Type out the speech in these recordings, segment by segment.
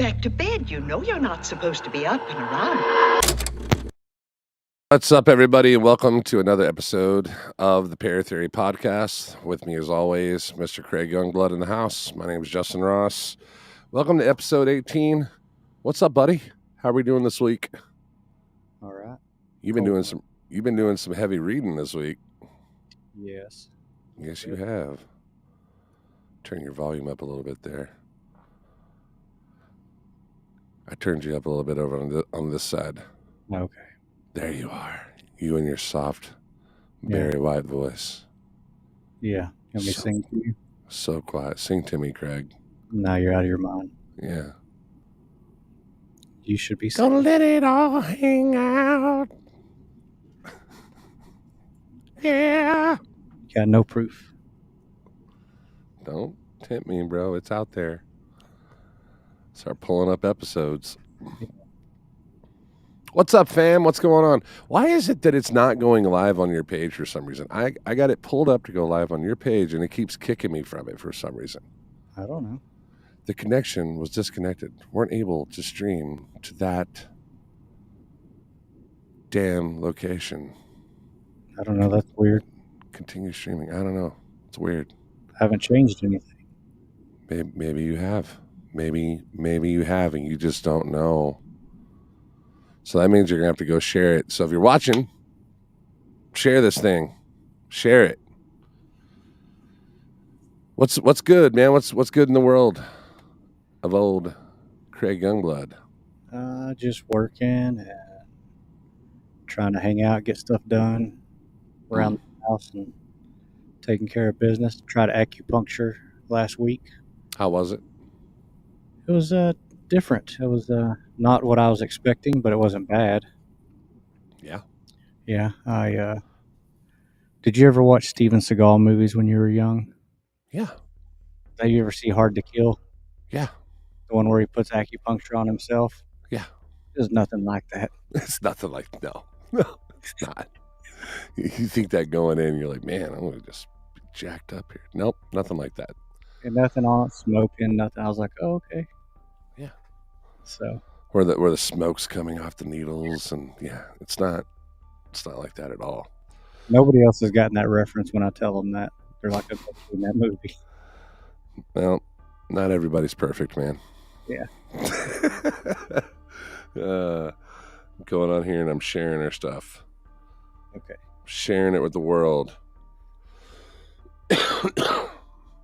back to bed. You know you're not supposed to be up and around. What's up, everybody, and welcome to another episode of the Pair Theory Podcast. With me, as always, Mr. Craig Youngblood in the house. My name is Justin Ross. Welcome to episode 18. What's up, buddy? How are we doing this week? All right. You've been doing some heavy reading this week. Yes. Yes, you have. Turn your volume up a little bit there. I turned you up a little bit over on this side. Okay. There you are. You and your soft, Barry White voice. Yeah. Can we sing to you? So quiet. Sing to me, Craig. No, you're out of your mind. Yeah. You should be singing. Don't let it all hang out. Yeah. Got no proof. Don't tempt me, bro. It's out there. Start pulling up episodes. What's up, fam? What's going on? Why is it that it's not going live on your page for some reason? I got it pulled up to go live on your page, and it keeps kicking me from it for some reason. I don't know. The connection was disconnected. Weren't able to stream to that damn location. I don't know. That's weird. Continue streaming. I don't know. It's weird. I haven't changed anything. Maybe you have. Maybe you have, and you just don't know. So that means you're going to have to go share it. So if you're watching, share this thing. Share it. What's good, man? What's good in the world of old Craig Youngblood? Just working and trying to hang out, get stuff done around the house and taking care of business. Tried acupuncture last week. How was it? It was different. It was not what I was expecting, but it wasn't bad. Yeah. Yeah. Did you ever watch Steven Seagal movies when you were young? Yeah. Did you ever see Hard to Kill? Yeah. The one where he puts acupuncture on himself? Yeah. There's nothing like that. It's nothing like, no, it's not. You think that going in, you're like, man, I'm going to just be jacked up here. Nope, nothing like that. And nothing on it, smoking, nothing. I was like, oh, okay. Yeah. So. Where the smoke's coming off the needles, and yeah, it's not like that at all. Nobody else has gotten that reference when I tell them that. They're like, I've seen that movie. Well, not everybody's perfect, man. Yeah. Going on here, and I'm sharing our stuff. Okay. Sharing it with the world.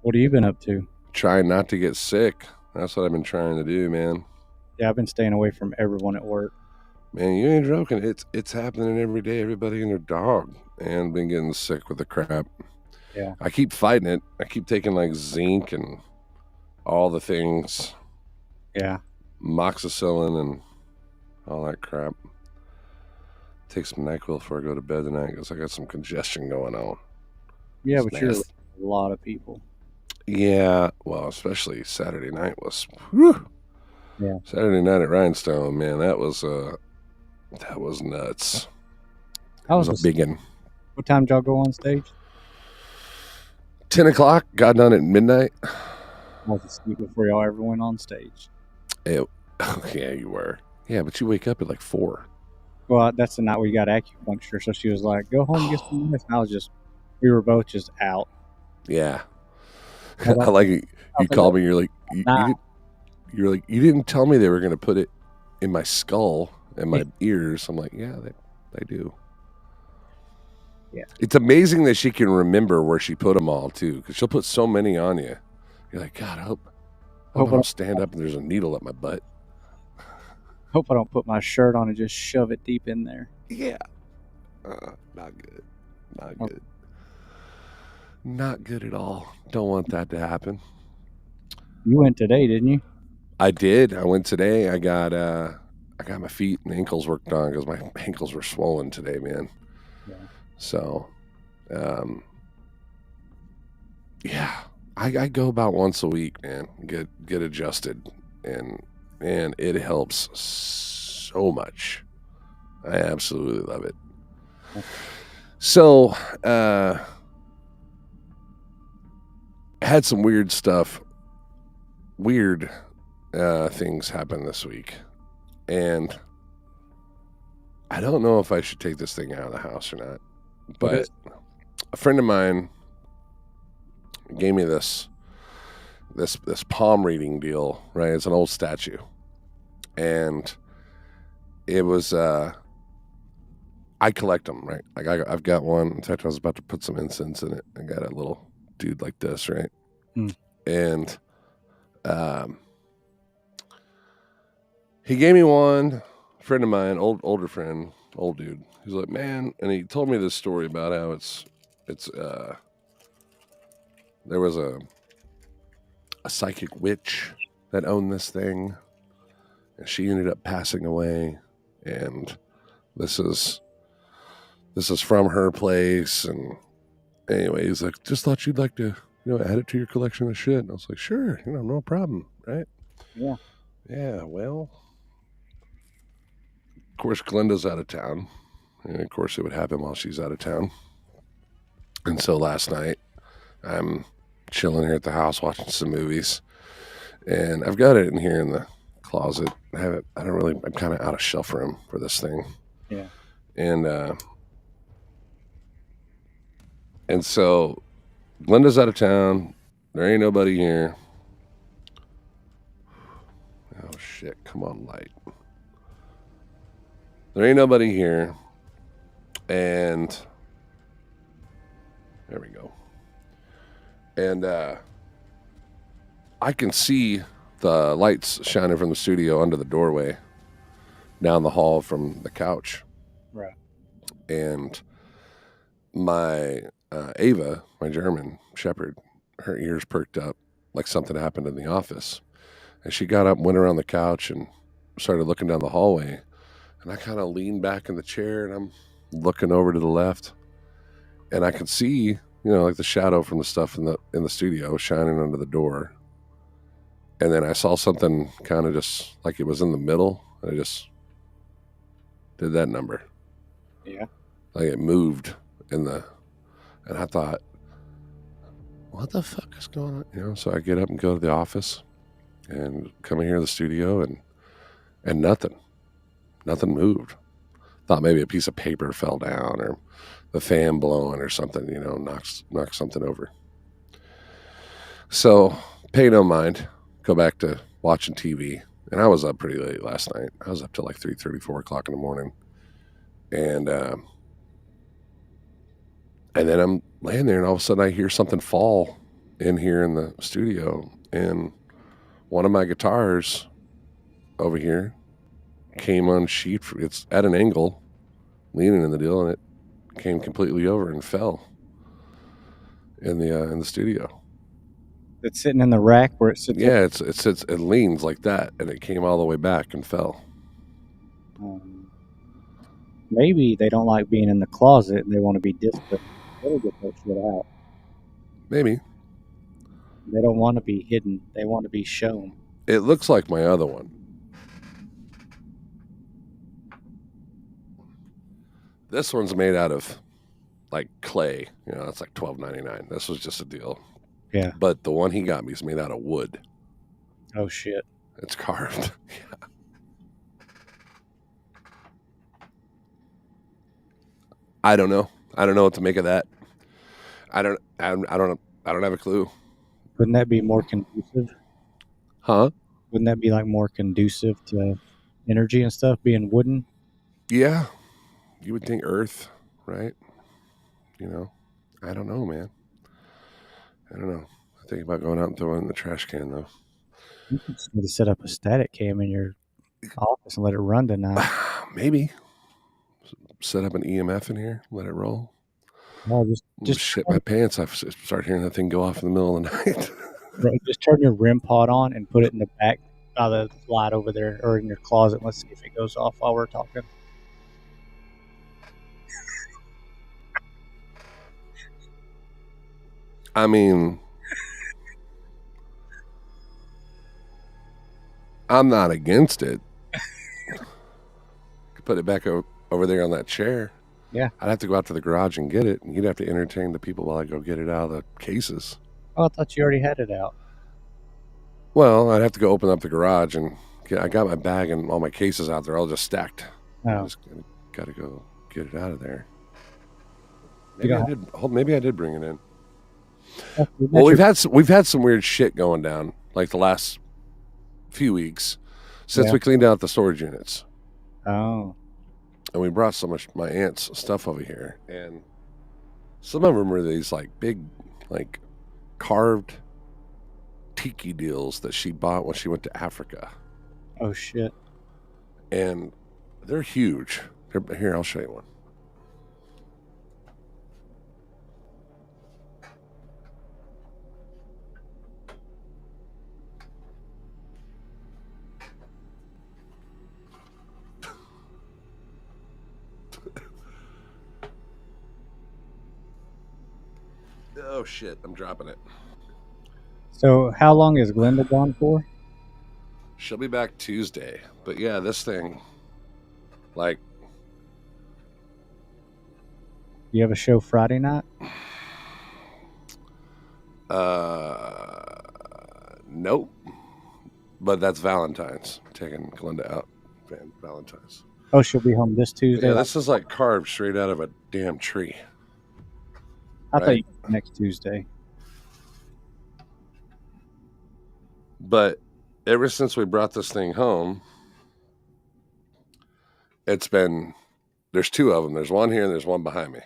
What have you been up to? Trying not to get sick. That's what I've been trying to do, man. Yeah, I've been staying away from everyone at work. Man, you ain't joking. It's happening every day. Everybody and their dog, and been getting sick with the crap. Yeah. I keep fighting it. I keep taking like zinc and all the things. Yeah. Moxicillin and all that crap. Take some NyQuil before I go to bed tonight because I got some congestion going on. Yeah, It's but you're nasty. a lot of people. Yeah, well, especially Saturday night was. Whew. Yeah. Saturday night at Rhinestone, man, that was nuts. That was a big one. What time did y'all go on stage? 10 o'clock. Got done at midnight. I was asleep before y'all ever went on stage. Yeah, you were. Yeah, but you wake up at like 4. Well, that's the night we got acupuncture. So she was like, go home and get some rest. And we were both just out. Yeah. I like it. You called me. You're like, you're like, you didn't tell me they were going to put it in my skull and my ears. I'm like, yeah, they do. Yeah. It's amazing that she can remember where she put them all too, because she'll put so many on you. You're like, God, I hope I don't stand up and there's a needle up my butt. Hope I don't put my shirt on and just shove it deep in there. Yeah. Not good. Not good. Not good at all. Don't want that to happen. You went today, didn't you? I did. I went today. I got my feet and ankles worked on because my ankles were swollen today, man. Yeah. So, yeah, I go about once a week, man. Get adjusted, and it helps so much. I absolutely love it. So, had some weird stuff. Weird things happened this week, and I don't know if I should take this thing out of the house or not. But a friend of mine gave me this palm reading deal. Right, it's an old statue, and it was. I collect them, right? Like I've got one. In fact, I was about to put some incense in it. I got a little dude like this, right? And he gave me one. A friend of mine, older friend, old dude. He's like, man, and he told me this story about how it's there was a psychic witch that owned this thing, and she ended up passing away, and this is from her place. And anyway, he's like, just thought you'd like to, add it to your collection of shit. And I was like, sure, no problem, right? Yeah. Yeah, well, of course, Glenda's out of town. And of course, it would happen while she's out of town. And so last night, I'm chilling here at the house watching some movies. And I've got it in here in the closet. I'm kind of out of shelf room for this thing. Yeah. And so Glenda's out of town. There ain't nobody here. Oh, shit. Come on, light. There ain't nobody here. And there we go. And I can see the lights shining from the studio under the doorway down the hall from the couch. Right. And my Ava, my German Shepherd, her ears perked up like something happened in the office. And she got up and went around the couch and started looking down the hallway. And I kind of leaned back in the chair and I'm looking over to the left. And I could see, like the shadow from the stuff in the studio shining under the door. And then I saw something kind of just like it was in the middle. And I just did that number. Yeah. Like it moved and I thought, what the fuck is going on? So I get up and go to the office and come in here to the studio and nothing moved. Thought maybe a piece of paper fell down or the fan blowing or something, knocked something over. So pay no mind, go back to watching TV. And I was up pretty late last night. I was up till like 3:30, 4 o'clock in the morning. And then I'm laying there and all of a sudden I hear something fall in here in the studio. And one of my guitars over here came unsheathed. It's at an angle, leaning in the deal, and it came completely over and fell in the studio. It's sitting in the rack where it sits. Yeah, it leans like that, and it came all the way back and fell. Maybe they don't like being in the closet and they want to be distant. They'll get that shit out. Maybe. They don't want to be hidden. They want to be shown. It looks like my other one. This one's made out of like clay. It's like $12.99. This was just a deal. Yeah. But the one he got me is made out of wood. Oh, shit. It's carved. Yeah. I don't know. I don't know what to make of that. I don't have a clue. Wouldn't that be more conducive? Huh? Wouldn't that be like more conducive to energy and stuff being wooden? Yeah. You would think earth, right? I don't know, man. I don't know. I think about going out and throwing it in the trash can, though. You could just need to set up a static cam in your office and let it run tonight. Maybe. Set up an EMF in here, let it roll. No, just shit my pants. I start hearing that thing go off in the middle of the night. Bro, just turn your REM pod on and put it in the back by the light over there or in your closet. Let's see if it goes off while we're talking. I mean, I'm not against it. Put it back over there on that chair. Yeah. I'd have to go out to the garage and get it, and you'd have to entertain the people while I go get it out of the cases. Oh, I thought you already had it out. Well, I'd have to go open up the garage and I got my bag and all my cases out there, all just stacked. I Oh, just got to go get it out of there. you Maybe don't I did. Maybe I did bring it in. have Well, we've had some weird shit going down like the last few weeks since Yeah. we cleaned out the storage units, Oh, and we brought so much my aunt's stuff over here, and some of them were these like big, like carved tiki deals that she bought when she went to Africa, oh shit. and they're huge. Here, I'll show you one. Oh shit, I'm dropping it. So, how long is Glenda gone for? She'll be back Tuesday. But yeah, this thing, like, You have a show Friday night? nope. But that's Valentine's. Taking Glenda out. Valentine's. Oh, she'll be home this Tuesday. Yeah, this is like carved straight out of a damn tree. I thought right? you next Tuesday. But ever since we brought this thing home, it's been, there's two of them. There's one here and there's one behind me.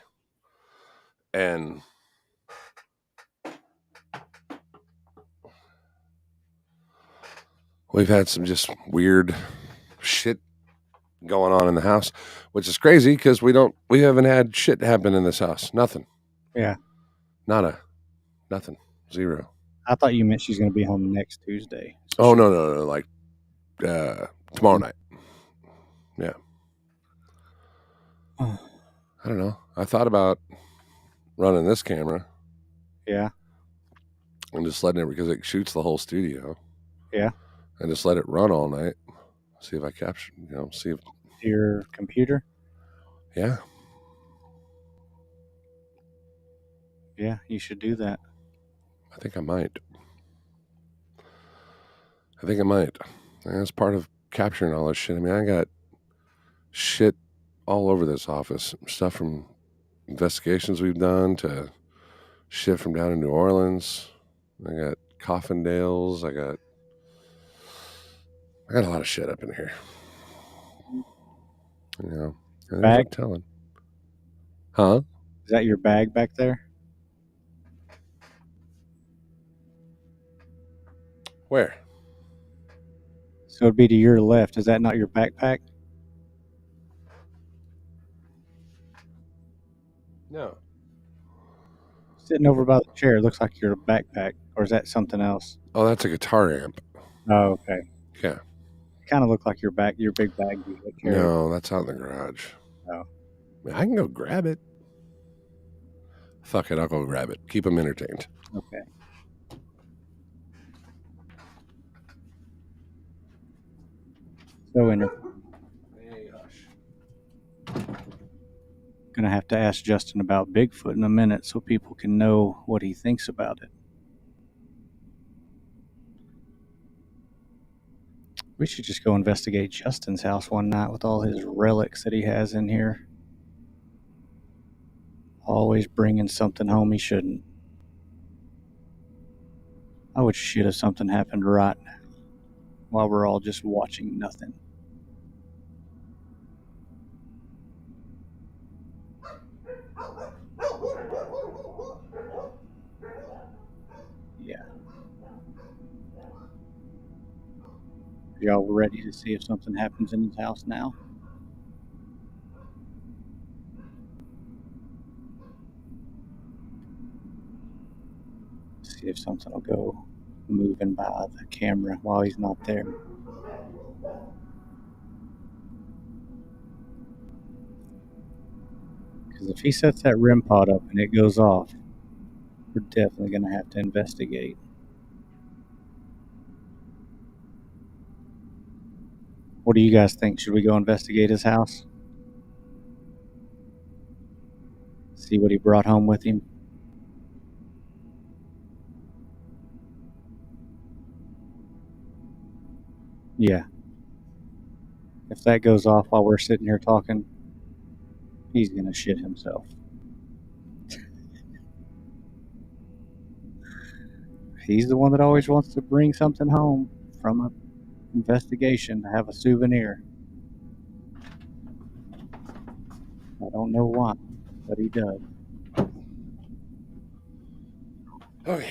And we've had some just weird shit going on in the house, which is crazy because we haven't had shit happen in this house. Nothing. Yeah. Nada. Nothing. Zero. I thought you meant she's going to be home next Tuesday. So Oh, she- no. Like tomorrow night. Yeah. Oh. I don't know. I thought about running this camera Yeah. and just letting it, because it shoots the whole studio. Yeah. And just let it run all night. See if I capture, see if, Your computer? yeah. Yeah, you should do that. I think I might. And that's part of capturing all this shit. I mean, I got shit all over this office. Stuff from investigations we've done to shit from down in New Orleans. I got Coffindales. I got a lot of shit up in here. And there's no Bag? telling. Huh? Is that your bag back there? Where? So it'd be to your left. Is that not your backpack? No. Sitting over by the chair. Looks like your backpack. Or is that something else? Oh, that's a guitar amp. Oh, okay. Yeah. Kind of look like your big bag. You carry. No, that's out in the garage. Oh. I can go grab it. Fuck it, I'll go grab it. Keep them entertained. Okay. So Hey, hush. gonna have to ask Justin about Bigfoot in a minute so people can know what he thinks about it. We should just go investigate Justin's house one night with all his relics that he has in here. Always bringing something home he shouldn't. I would shit if something happened right now while we're all just watching nothing. Yeah. Y'all ready to see if something happens in his house now? See if something will go moving by the camera while he's not there. Because if he sets that REM pod up and it goes off, we're definitely going to have to investigate. What do you guys think? Should we go investigate his house? See what he brought home with him? Yeah. If that goes off while we're sitting here talking, he's going to shit himself. He's the one that always wants to bring something home from an investigation to have a souvenir. I don't know why, but he does. Okay.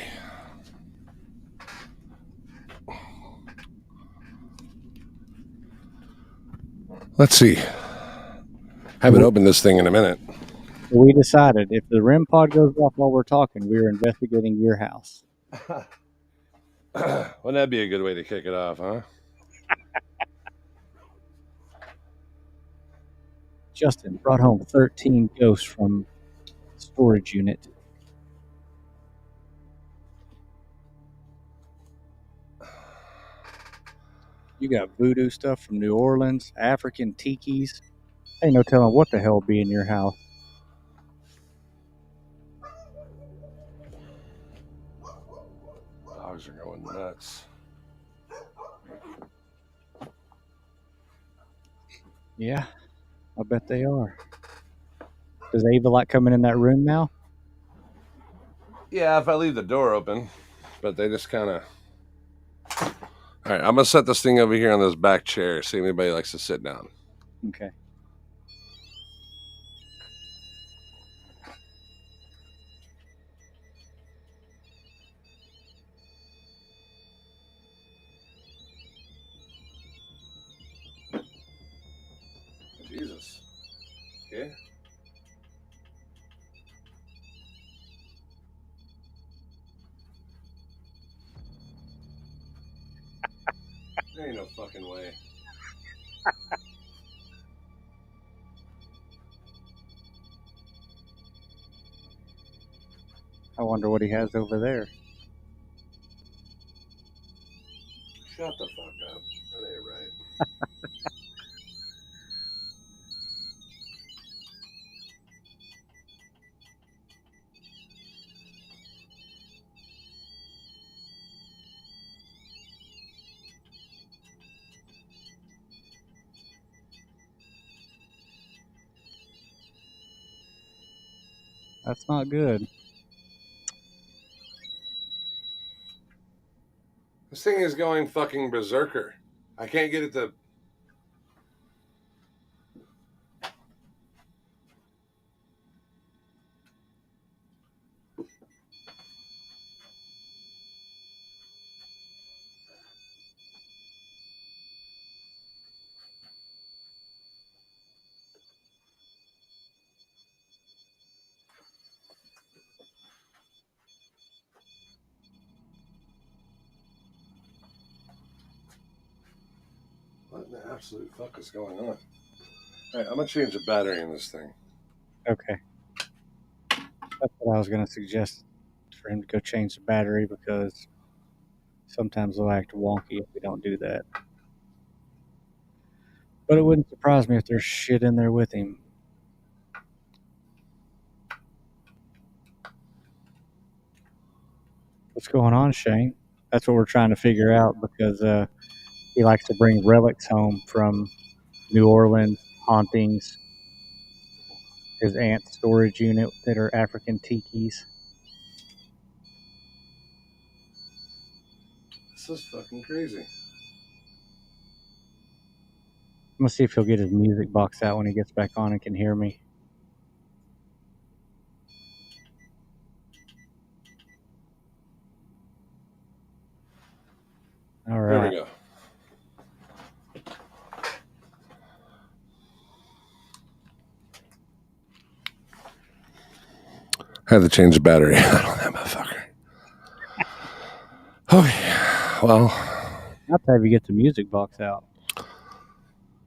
Let's see. Haven't opened this thing in a minute. So we decided if the REM pod goes off while we're talking, we are investigating your house. Wouldn't that be a good way to kick it off, huh? Justin brought home 13 ghosts from storage unit. You got voodoo stuff from New Orleans, African tikis. Ain't no telling what the hell will be in your house. Dogs are going nuts. Yeah, I bet they are. Does Ava like coming in that room now? Yeah, if I leave the door open, but they just kind of. All right, I'm gonna set this thing over here on this back chair. See if anybody likes to sit down. Okay. Jesus. Okay. There ain't no fucking way. I wonder what he has over there. Shut the fuck up. That ain't right. That's not good. This thing is going fucking berserker. I can't get it to. What in the absolute fuck is going on? All right, I'm gonna change the battery in this thing. Okay. That's what I was going to suggest, for him to go change the battery, because sometimes they'll act wonky if we don't do that. But it wouldn't surprise me if there's shit in there with him. What's going on, Shane? That's what we're trying to figure out, because he likes to bring relics home from New Orleans, hauntings, his aunt's storage unit that are African tikis. This is fucking crazy. I'm going to see if he'll get his music box out when he gets back on and can hear me. All Here right. we go. I had to change the battery on that motherfucker. Okay, well. I'll have you get the music box out.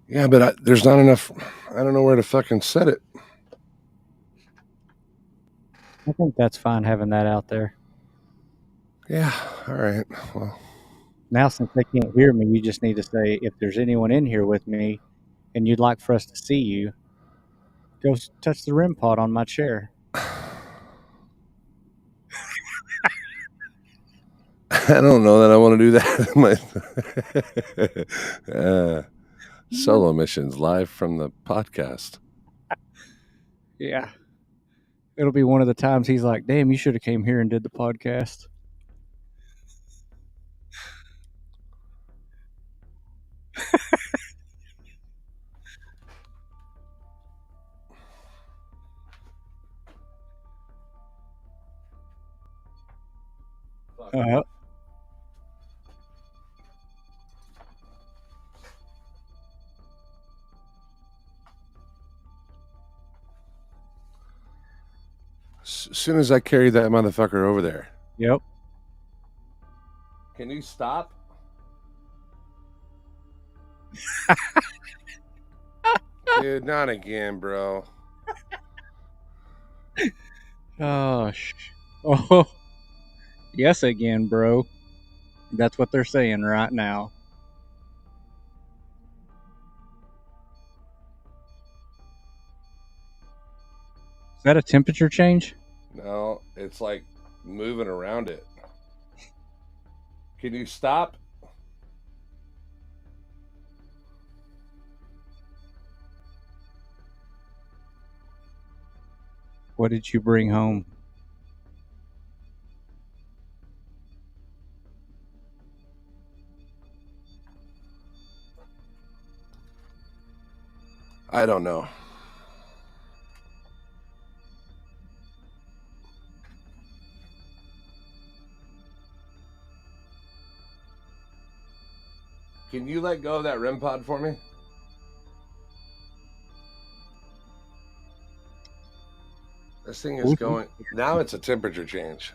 Yeah, but there's not enough. I don't know where to fucking set it. I think that's fine having that out there. Yeah, all right. Well, now since they can't hear me, you just need to say, if there's anyone in here with me and you'd like for us to see you, go touch the REM pod on my chair. I don't know that I want to do that. Solo missions live from the podcast. Yeah. It'll be one of the times he's like, damn, you should have came here and did the podcast. Uh, As soon as I carry that motherfucker over there. yep. Can you stop? Dude, not again, bro. Oh, oh, yes again, bro. That's what they're saying right now. Is that a temperature change? No, it's like moving around it. Can you stop? What did you bring home? I don't know. Can you let go of that REM pod for me? This thing is going... Now it's a temperature change.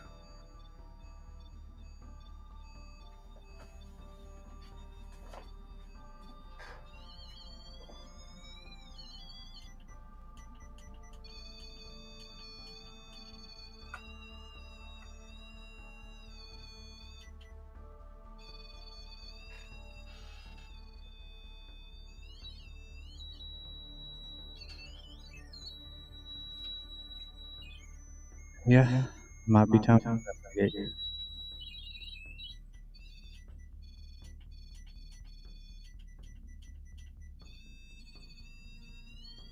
Yeah, might be time to investigate you.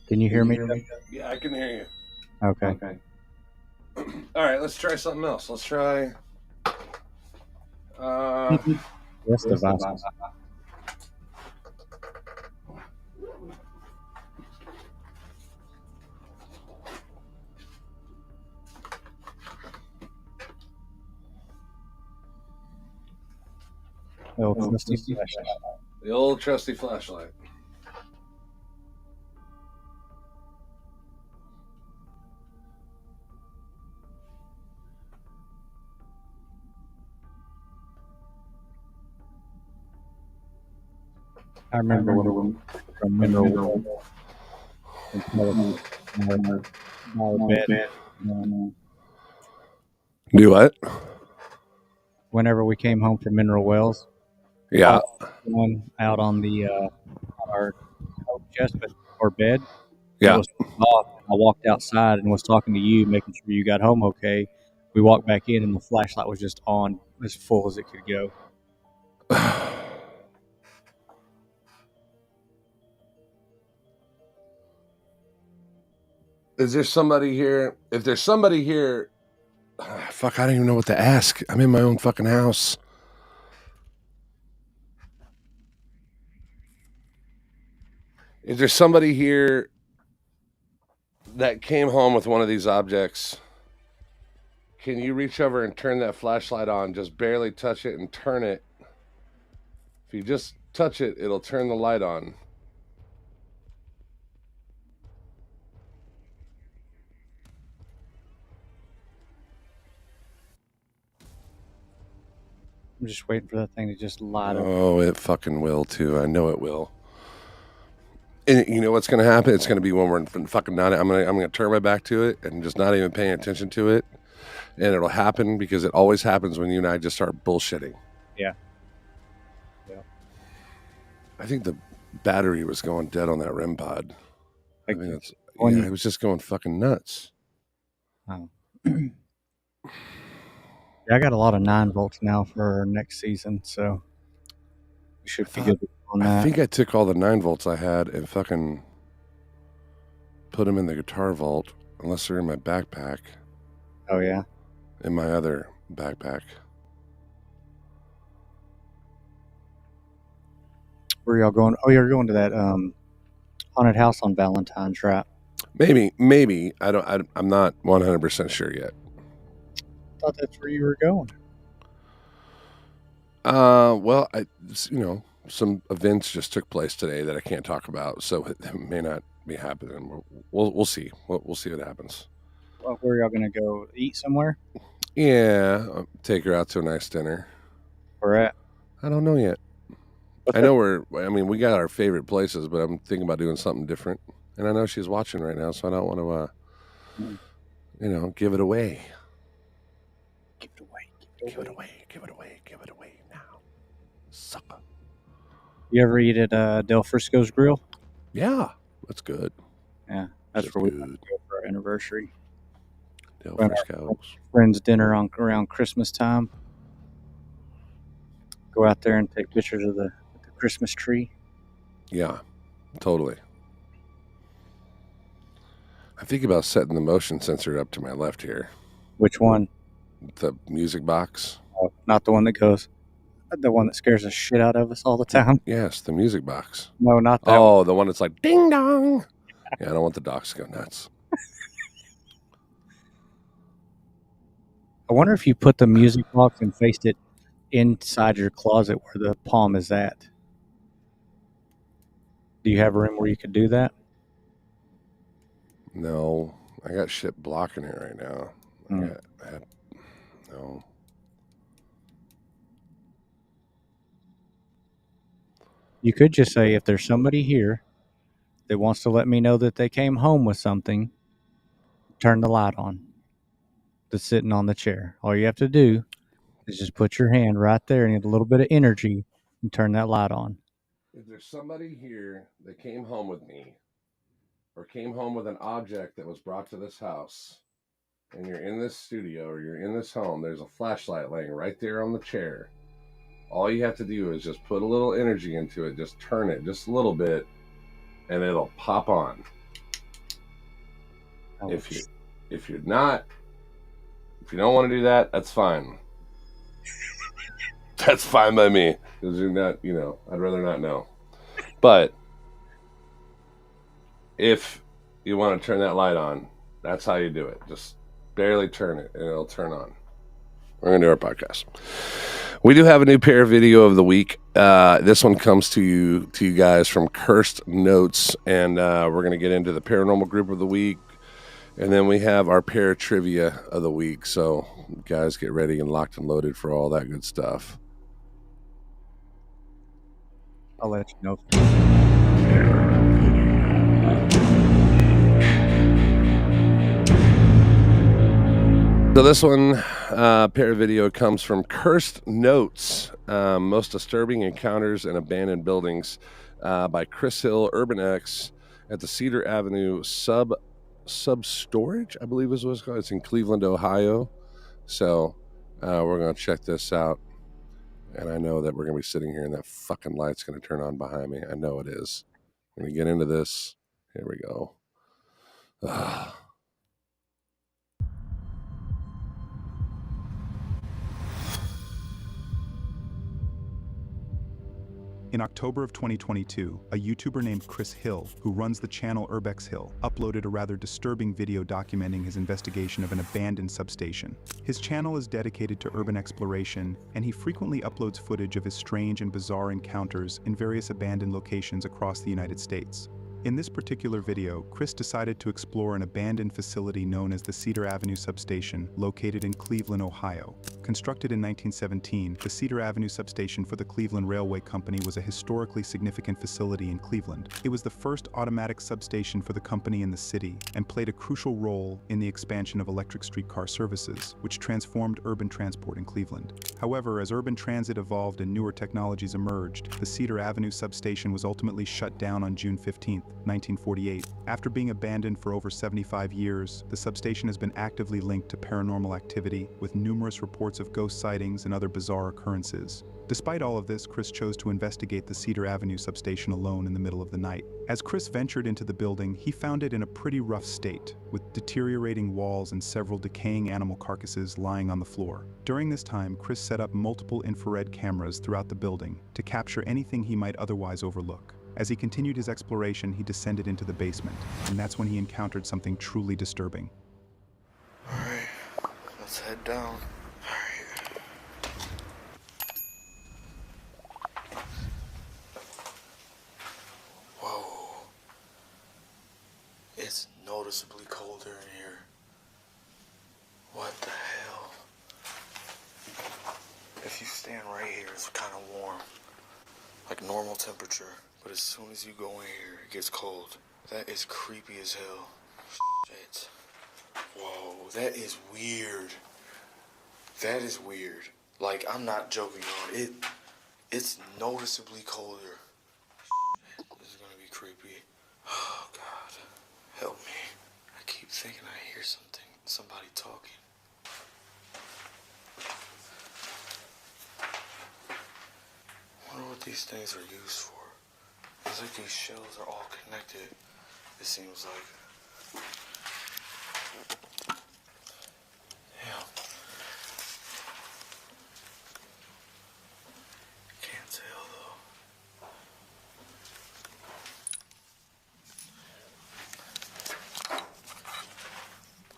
Can you hear me? Yeah, I can hear you. Okay. All right, let's try something else. Let's try... Yes, device. Oh, trusty flashlight. the old trusty flashlight. I remember when from Mineral bed. Do what? Whenever we came home from Mineral Wells, Yeah. one out on the on our coat chest or bed. Yeah. It was off. I walked outside and was talking to you, making sure you got home okay. We walked back in and the flashlight was just on as full as it could go. Is there somebody here? If there's somebody here, fuck, I don't even know what to ask. I'm in my own fucking house. If there's somebody here that came home with one of these objects, can you reach over and turn that flashlight on? Just barely touch it and turn it. If you just touch it, it'll turn the light on. I'm just waiting for that thing to just light up. Oh, it fucking will too. I know it will. And you know what's going to happen? It's going to be when we're fucking not. I'm gonna turn my back to it and just not even paying attention to it, and it'll happen because it always happens when you and I just start bullshitting. Yeah. I think the battery was going dead on that REM pod. I think that's it was just going fucking nuts. Oh. Yeah, I got a lot of 9 volts now for next season, so we should be good on I that. think I took all the 9 volts I had and fucking put them in the guitar vault, unless they're in my backpack, Oh yeah. in my other backpack. Where y'all going? Oh, you're going to that haunted house on Valentine's, right? Maybe. I'm not 100% sure yet. I thought that's where you were going. Well, some events just took place today that I can't talk about, so it may not be happening. We'll see. We'll see what happens. Well, where y'all gonna go eat somewhere? Yeah, I'll take her out to a nice dinner. Where at? I don't know yet. I know we got our favorite places, but I'm thinking about doing something different. And I know she's watching right now, so I don't want to, give it away. Give it away now. Sucker. You ever eat at Del Frisco's Grill? Yeah, that's good. Yeah, that's where we went to go for our anniversary. Del Frisco's. Friends dinner around Christmas time. Go out there and take pictures of the Christmas tree. Yeah, totally. I think about setting the motion sensor up to my left here. Which one? The music box. Oh, not the one that goes. The one that scares the shit out of us all the time. Yes, the music box. No, not that. Oh, the one that's like ding dong. Yeah, I don't want the dogs to go nuts. I wonder if you put the music box and faced it inside your closet where the palm is at. Do you have a room where you could do that? No, I got shit blocking it right now. No. You could just say, if there's somebody here that wants to let me know that they came home with something, turn the light on that's sitting on the chair. All you have to do is just put your hand right there and get a little bit of energy and turn that light on. If there's somebody here that came home with me or came home with an object that was brought to this house and you're in this studio or you're in this home, there's a flashlight laying right there on the chair. All you have to do is just put a little energy into it, just turn it just a little bit, and it'll pop on. If you don't want to do that, that's fine. That's fine by me. Because you're not, I'd rather not know. But if you want to turn that light on, that's how you do it. Just barely turn it, and it'll turn on. We're going to do our podcast. We do have a new pair video of the week. This one comes to you guys from Cursed Notes, and we're going to get into the paranormal group of the week, and then we have our pair trivia of the week. So, guys, get ready and locked and loaded for all that good stuff. I'll let you know. So this one, pair video comes from Cursed Notes, Most Disturbing Encounters in Abandoned Buildings by Chris Hill, Urban X, at the Cedar Avenue Sub-Storage, I believe is what it's called. It's in Cleveland, Ohio. So we're going to check this out. And I know that we're going to be sitting here and that fucking light's going to turn on behind me. I know it is. We're going to get into this. Here we go. In October of 2022, a YouTuber named Chris Hill, who runs the channel Urbex Hill, uploaded a rather disturbing video documenting his investigation of an abandoned substation. His channel is dedicated to urban exploration, and he frequently uploads footage of his strange and bizarre encounters in various abandoned locations across the United States. In this particular video, Chris decided to explore an abandoned facility known as the Cedar Avenue Substation, located in Cleveland, Ohio. Constructed in 1917, the Cedar Avenue Substation for the Cleveland Railway Company was a historically significant facility in Cleveland. It was the first automatic substation for the company in the city and played a crucial role in the expansion of electric streetcar services, which transformed urban transport in Cleveland. However, as urban transit evolved and newer technologies emerged, the Cedar Avenue Substation was ultimately shut down on June 15, 1948. After being abandoned for over 75 years, the substation has been actively linked to paranormal activity, with numerous reports of ghost sightings and other bizarre occurrences. Despite all of this, Chris chose to investigate the Cedar Avenue substation alone in the middle of the night. As Chris ventured into the building, he found it in a pretty rough state, with deteriorating walls and several decaying animal carcasses lying on the floor. During this time, Chris set up multiple infrared cameras throughout the building to capture anything he might otherwise overlook. As he continued his exploration, he descended into the basement, and that's when he encountered something truly disturbing. Alright, let's head down. Whoa. It's noticeably colder in here. What the hell? If you stand right here, it's kind of warm. Like normal temperature. But as soon as you go in here, it gets cold. That is creepy as hell. Shit. Whoa, that is weird. That is weird. Like, I'm not joking on it. It's noticeably colder. Shit, this is gonna be creepy. Oh, God. Help me. I keep thinking I hear something. Somebody talking. I wonder what these things are used for. It's like these shells are all connected, it seems like. Yeah. Can't tell though.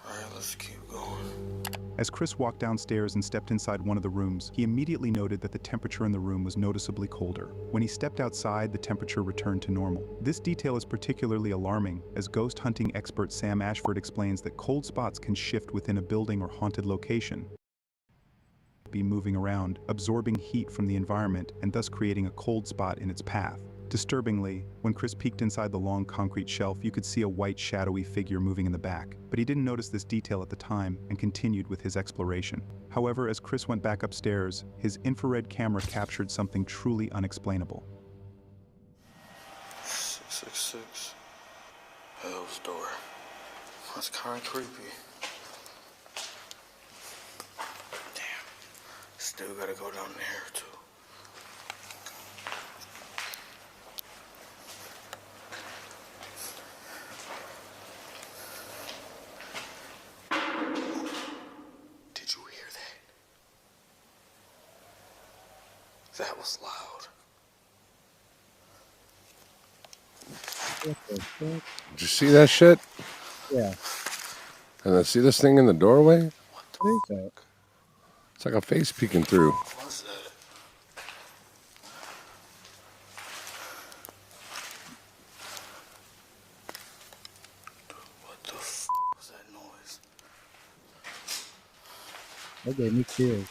Alright, let's keep going. As Chris walked downstairs and stepped inside one of the rooms, he immediately noted that the temperature in the room was noticeably colder. When he stepped outside, the temperature returned to normal. This detail is particularly alarming, as ghost hunting expert Sam Ashford explains that cold spots can shift within a building or haunted location, be moving around, absorbing heat from the environment, and thus creating a cold spot in its path. Disturbingly, when Chris peeked inside the long concrete shelf, you could see a white shadowy figure moving in the back, but he didn't notice this detail at the time and continued with his exploration. However, as Chris went back upstairs, his infrared camera captured something truly unexplainable. 666. Hell's door. That's kind of creepy. Damn. Still gotta go down there too. Did you hear that? That was loud. What the fuck? Did you see that shit? Yeah. And then see this thing in the doorway? What is that? It's like a face peeking through. What was that? What the f was that noise? That gave me chills.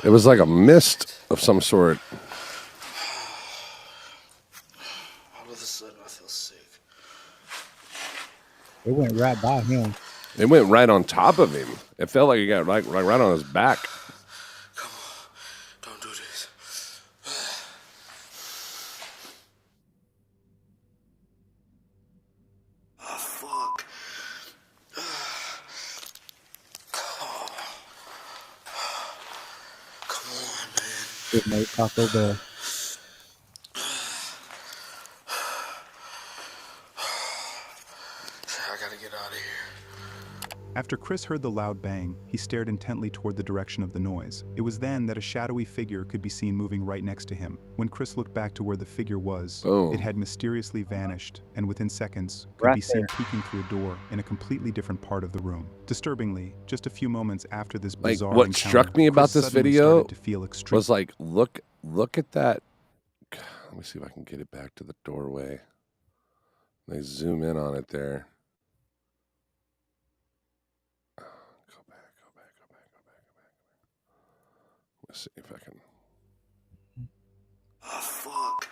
It was like a mist of some sort. All of a sudden, I feel sick. It went right by him. It went right on top of him. It felt like it got right on his back. Come on, don't do this. Oh, fuck. Come on, man. It made Taco Bell. I gotta get out of here. After Chris heard the loud bang, he stared intently toward the direction of the noise. It was then that a shadowy figure could be seen moving right next to him. When Chris looked back to where the figure was, Oh. it had mysteriously vanished, and within seconds could Right be seen there. peeking through a door in a completely different part of the room. Disturbingly, just a few moments after this Like, bizarre what encounter, struck me about Chris this suddenly video started to feel extreme. Was like, look at that. Let me see if I can get it back to the doorway. They zoom in on it there. Go back. Let's see if I can. Oh, fuck.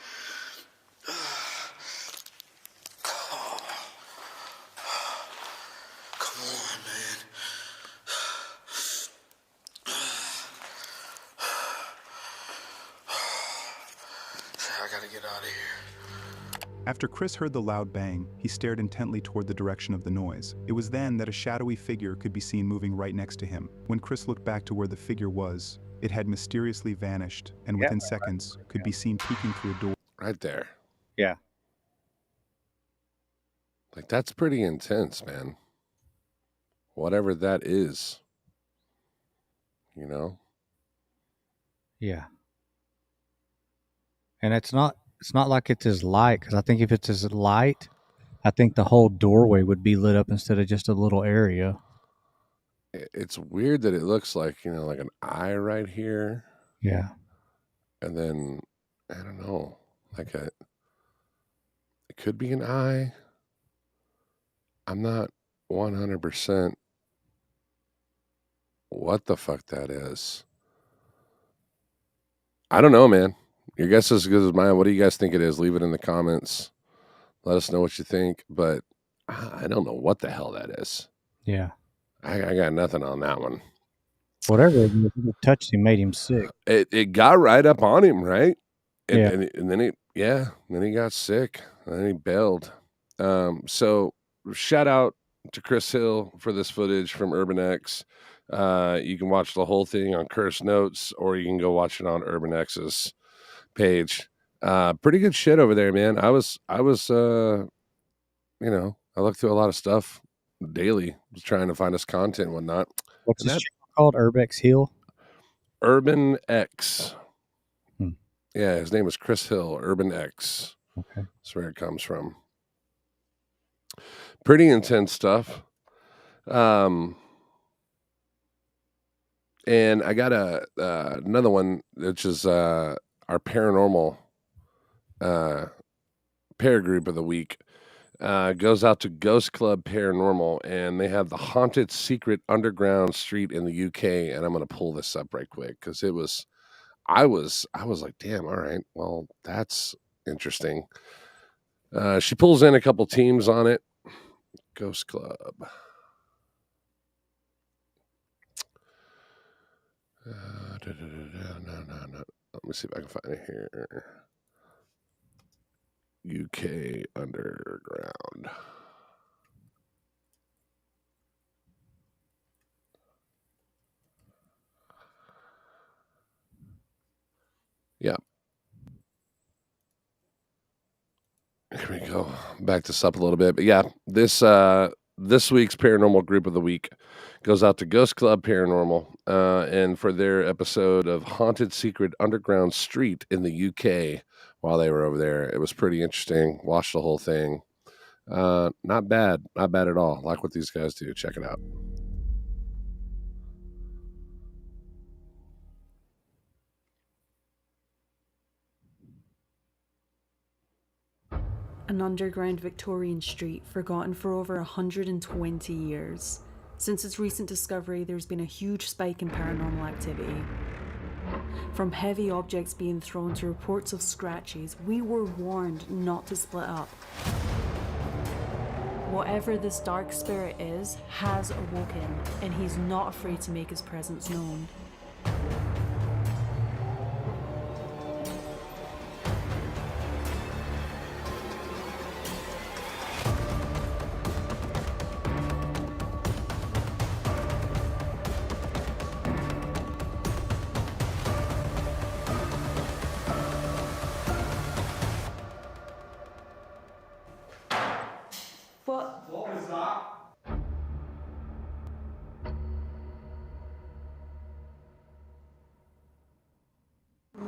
Come on, man. I gotta get out of here. After Chris heard the loud bang, he stared intently toward the direction of the noise. It was then that a shadowy figure could be seen moving right next to him. When Chris looked back to where the figure was, it had mysteriously vanished, and within seconds could be seen peeking through a door. Right there. Yeah. Like, that's pretty intense, man. Whatever that is. You know? Yeah. And it's not like it's as light, because I think if it's as light, I think the whole doorway would be lit up instead of just a little area. It's weird that it looks like, you know, like an eye right here. Yeah. And then, I don't know, like it could be an eye. I'm not 100% what the fuck that is. I don't know, man. Your guess is as good as mine. What do you guys think it is? Leave it in the comments. Let us know what you think. But I don't know what the hell that is. Yeah. I got nothing on that one. Whatever it touched him made him sick. It got right up on him, right? Yeah. And then he got sick. And then he bailed. So shout out to Chris Hill for this footage from Urban X. You can watch the whole thing on Curse Notes, or you can go watch it on Urban X's page. Pretty good shit over there, man. I was you know, I look through a lot of stuff daily, was trying to find us content and whatnot. What's this called? Urbex Hill? Urban X. Hmm. Yeah, his name is Chris Hill, Urban X. Okay. That's where it comes from. Pretty intense stuff. And I got another one, which is our paranormal pair group of the week. Goes out to Ghost Club Paranormal, and they have the haunted secret underground street in the UK. And I'm going to pull this up right quick because I was like, damn, all right, well, that's interesting. She pulls in a couple teams on it. Ghost Club. No. Let me see if I can find it here. UK Underground. Yeah. Here we go. Back this up a little bit. But yeah, this week's paranormal group of the week goes out to Ghost Club Paranormal, and for their episode of Haunted Secret Underground Street in the UK while they were over there. It was pretty interesting. Watched the whole thing. Not bad. Not bad at all. Like what these guys do. Check it out. An underground Victorian street forgotten for over 120 years. Since its recent discovery, there's been a huge spike in paranormal activity. From heavy objects being thrown to reports of scratches, we were warned not to split up. Whatever this dark spirit is, has awoken, and he's not afraid to make his presence known. What was that?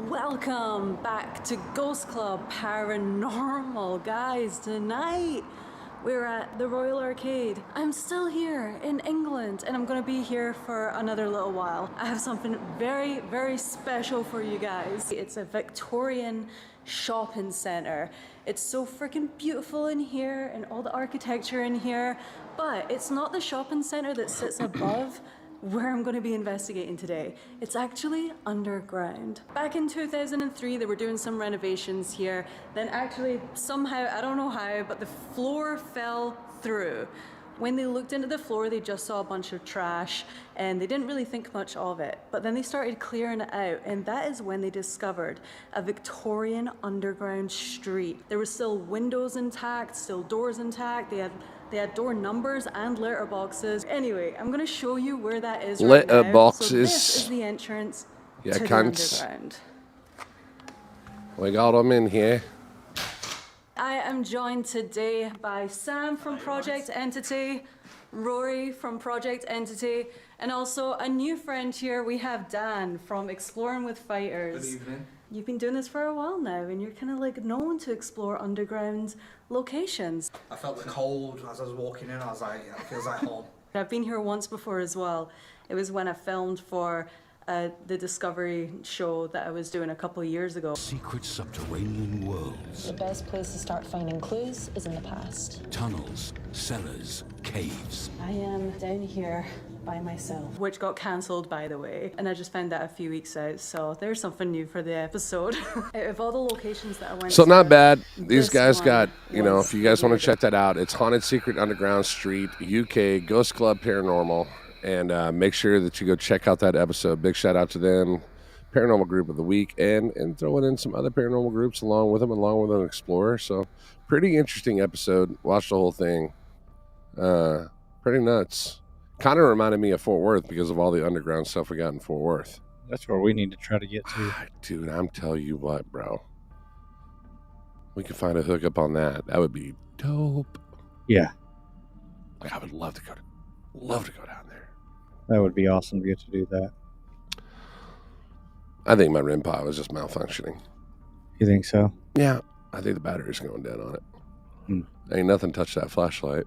Welcome back to Ghost Club Paranormal, guys. Tonight we're at the Royal Arcade. I'm still here in England, and I'm gonna be here for another little while. I have something very, very special for you guys. It's a Victorian shopping center. It's so freaking beautiful in here and all the architecture in here, but it's not the shopping center that sits above where I'm going to be investigating today. It's actually underground. Back in 2003, they were doing some renovations here. Then actually, somehow, I don't know how, but the floor fell through. When they looked into the floor, they just saw a bunch of trash and they didn't really think much of it. But then they started clearing it out, and that is when they discovered a Victorian underground street. There were still windows intact, still doors intact. They had door numbers and letterboxes. Anyway, I'm gonna show you where that is right now. Letterboxes. So this is the entrance Yeah, to the cunts. underground. We got them in here. I am joined today by Sam from Project Entity, Rory from Project Entity, and also a new friend here. We have Dan from Exploring with Fighters. Good evening. You've been doing this for a while now, and you're kind of like known to explore underground locations. I felt the cold as I was walking in. I was like, yeah, it feels like home. I've been here once before as well. It was when I filmed for the Discovery show that I was doing a couple of years ago. Secret subterranean worlds, The best place to start finding clues is in the past. tunnels, cellars, caves. I am down here by myself, which got cancelled, by the way, and I just found that a few weeks out, so there's something new for the episode. Out of all the locations that I went So to, not bad. These this guys one got, you know, was if you guys want to weird. check that out, it's Haunted Secret Underground Street, UK, Ghost Club Paranormal. And make sure that you go check out that episode. Big shout out to them. Paranormal Group of the Week. And throwing in some other paranormal groups along with them, along with an explorer. So pretty interesting episode. Watch the whole thing. Pretty nuts. Kind of reminded me of Fort Worth because of all the underground stuff we got in Fort Worth. That's where we need to try to get to. Dude, I'm telling you what, bro. We can find a hookup on that. That would be dope. Yeah, Like, I would love to go down there. that would be awesome to get to do that. I think my REM pod was just malfunctioning. You think so? Yeah, I think the battery's going dead on it. Hmm. Ain't nothing touched that flashlight.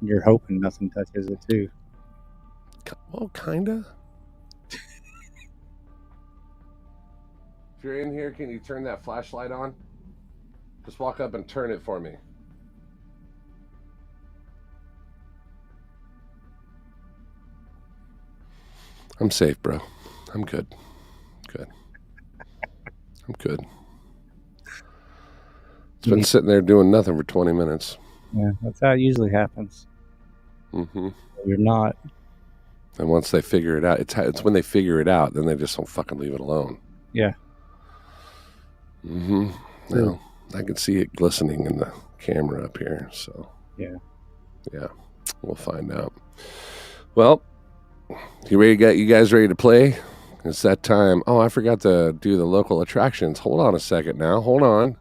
You're hoping nothing touches it too. Well, kinda. If you're in here, can you turn that flashlight on? Just walk up and turn it for me. I'm safe, bro. I'm good. Good. I'm good. It's been sitting there doing nothing for 20 minutes. Yeah, that's how it usually happens. Mm-hmm. You're not. And once they figure it out, it's when they figure it out, then they just don't fucking leave it alone. Yeah. Mm-hmm. No, I can see it glistening in the camera up here. So Yeah. yeah, we'll find out. Well, you guys ready to play? It's that time. Oh, I forgot to do the local attractions. Hold on a second now. Hold on.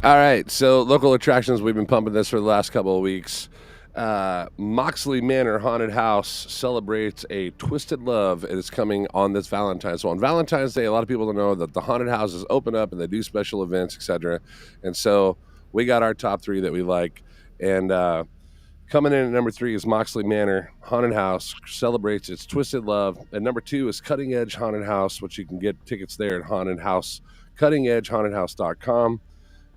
All right, so local attractions, we've been pumping this for the last couple of weeks. Moxley Manor Haunted House celebrates a twisted love, and it's coming on this Valentine's. So on Valentine's Day, a lot of people don't know that the haunted houses open up and they do special events, etc. And so we got our top three that we like. And coming in at number 3 is Moxley Manor Haunted House, celebrates its twisted love. And number 2 is Cutting Edge Haunted House, which you can get tickets there at Haunted House, cuttingedgehauntedhouse.com.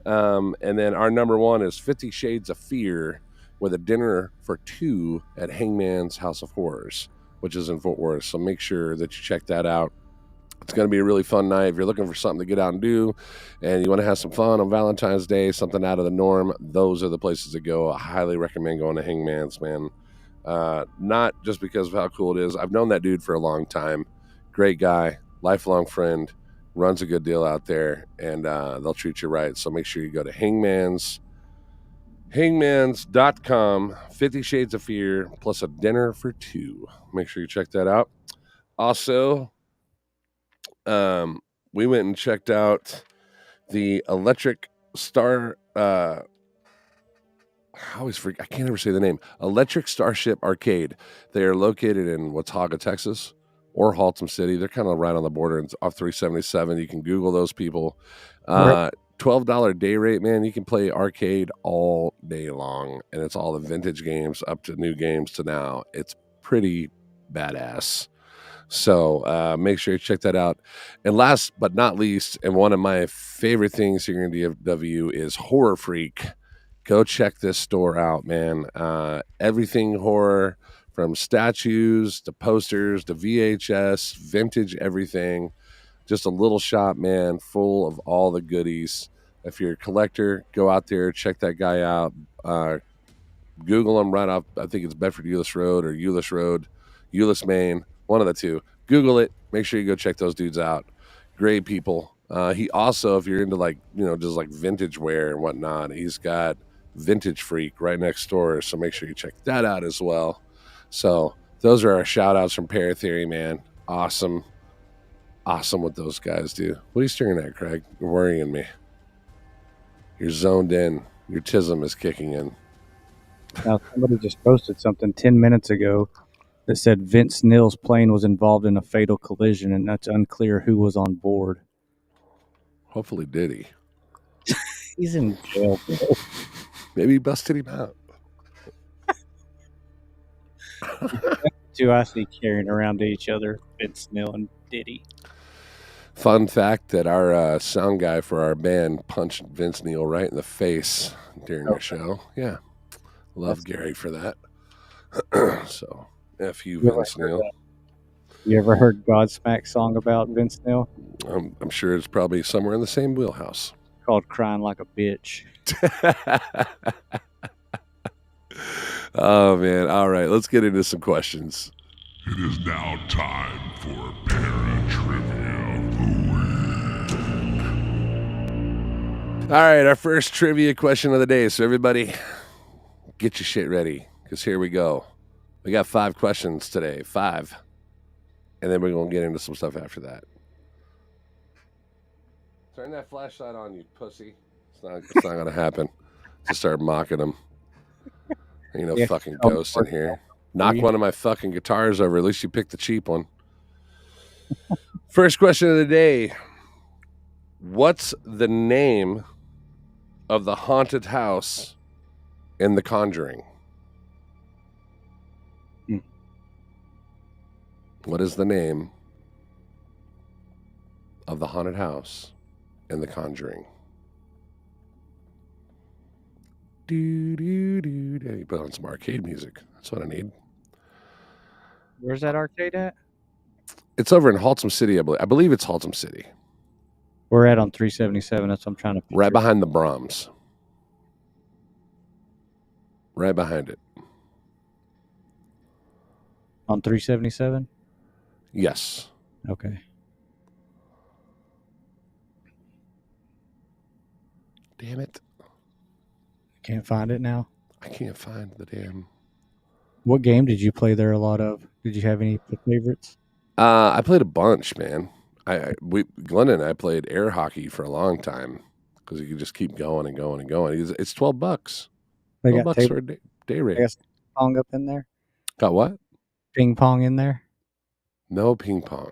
And then our number 1 is 50 Shades of Fear, with a dinner for 2 at Hangman's House of Horrors, which is in Fort Worth. So make sure that you check that out. It's going to be a really fun night. If you're looking for something to get out and do, and you want to have some fun on Valentine's Day, something out of the norm, those are the places to go. I highly recommend going to Hangman's, man. Not just because of how cool it is. I've known that dude for a long time. Great guy, lifelong friend, runs a good deal out there, and they'll treat you right. So make sure you go to hangmans.com, 50 Shades of Fear, plus a dinner for 2. Make sure you check that out. Also, we went and checked out the Electric Star, I can't ever say the name, Electric Starship Arcade. They are located in Watauga, Texas, or Haltom City. They're kind of right on the border off 377. You can Google those people. $12 day rate, man. You can play arcade all day long, and it's all the vintage games up to new games to now. It's pretty badass. So make sure you check that out. And last but not least, and one of my favorite things here in DFW is Horror Freak Go check this store out, man. Everything horror, from statues to posters to VHS, vintage everything. Just a little shop, man, full of all the goodies. If you're a collector, go out there, check that guy out. Google him right off. I think it's Bedford Euless Road or Euless Road, Euless, Maine, one of the two. Google it. Make sure you go check those dudes out. Great people. He also, if you're into like, just like vintage wear and whatnot, he's got Vintage Freak right next door. So make sure you check that out as well. So those are our shout outs from Para Theory, man. Awesome what those guys do. What are you staring at, Craig? You're worrying me. You're zoned in. Your tism is kicking in. Now, somebody just posted something 10 minutes ago that said Vince Neil's plane was involved in a fatal collision, and that's unclear who was on board. Hopefully Diddy. He's in jail, bro. Maybe he busted him out. Two I see carrying around to each other, Vince Neil and Diddy. Fun fact that our sound guy for our band punched Vince Neil right in the face during the show. Yeah. Love Gary for that. So, F you, Vince Neil. You ever heard Godsmack's song about Vince Neil? I'm sure it's probably somewhere in the same wheelhouse. Called Crying Like a Bitch. Oh, man. All right. Let's get into some questions. It is now time for Para Trivia of the Week. All right. Our first trivia question of the day. So, everybody, get your shit ready, because here we go. We got 5 questions today. 5. And then we're going to get into some stuff after that. Turn that flashlight on, you pussy. It's not going to happen. Just start mocking them. Ain't no fucking ghost in here. Knock one of my fucking guitars over. At least you picked the cheap one. First question of the day. What's the name of the haunted house in The Conjuring? What is the name of the haunted house in The Conjuring? You put on some arcade music. That's what I need. Where's that arcade at? It's over in Haltom City, I believe. I believe it's Haltom City. We're at on 377. That's what I'm trying to picture. Right behind the Brahms. Right behind it. On 377? Yes. Okay. Damn it. Can't find it now? I can't find the damn... What game did you play there a lot of? Did you have any favorites? I played a bunch, man. Glenn and I played air hockey for a long time because you could just keep going and going and going. It's $12. They $12 got for a day rate. They got ping pong up in there? Got what? Ping pong in there? No ping pong.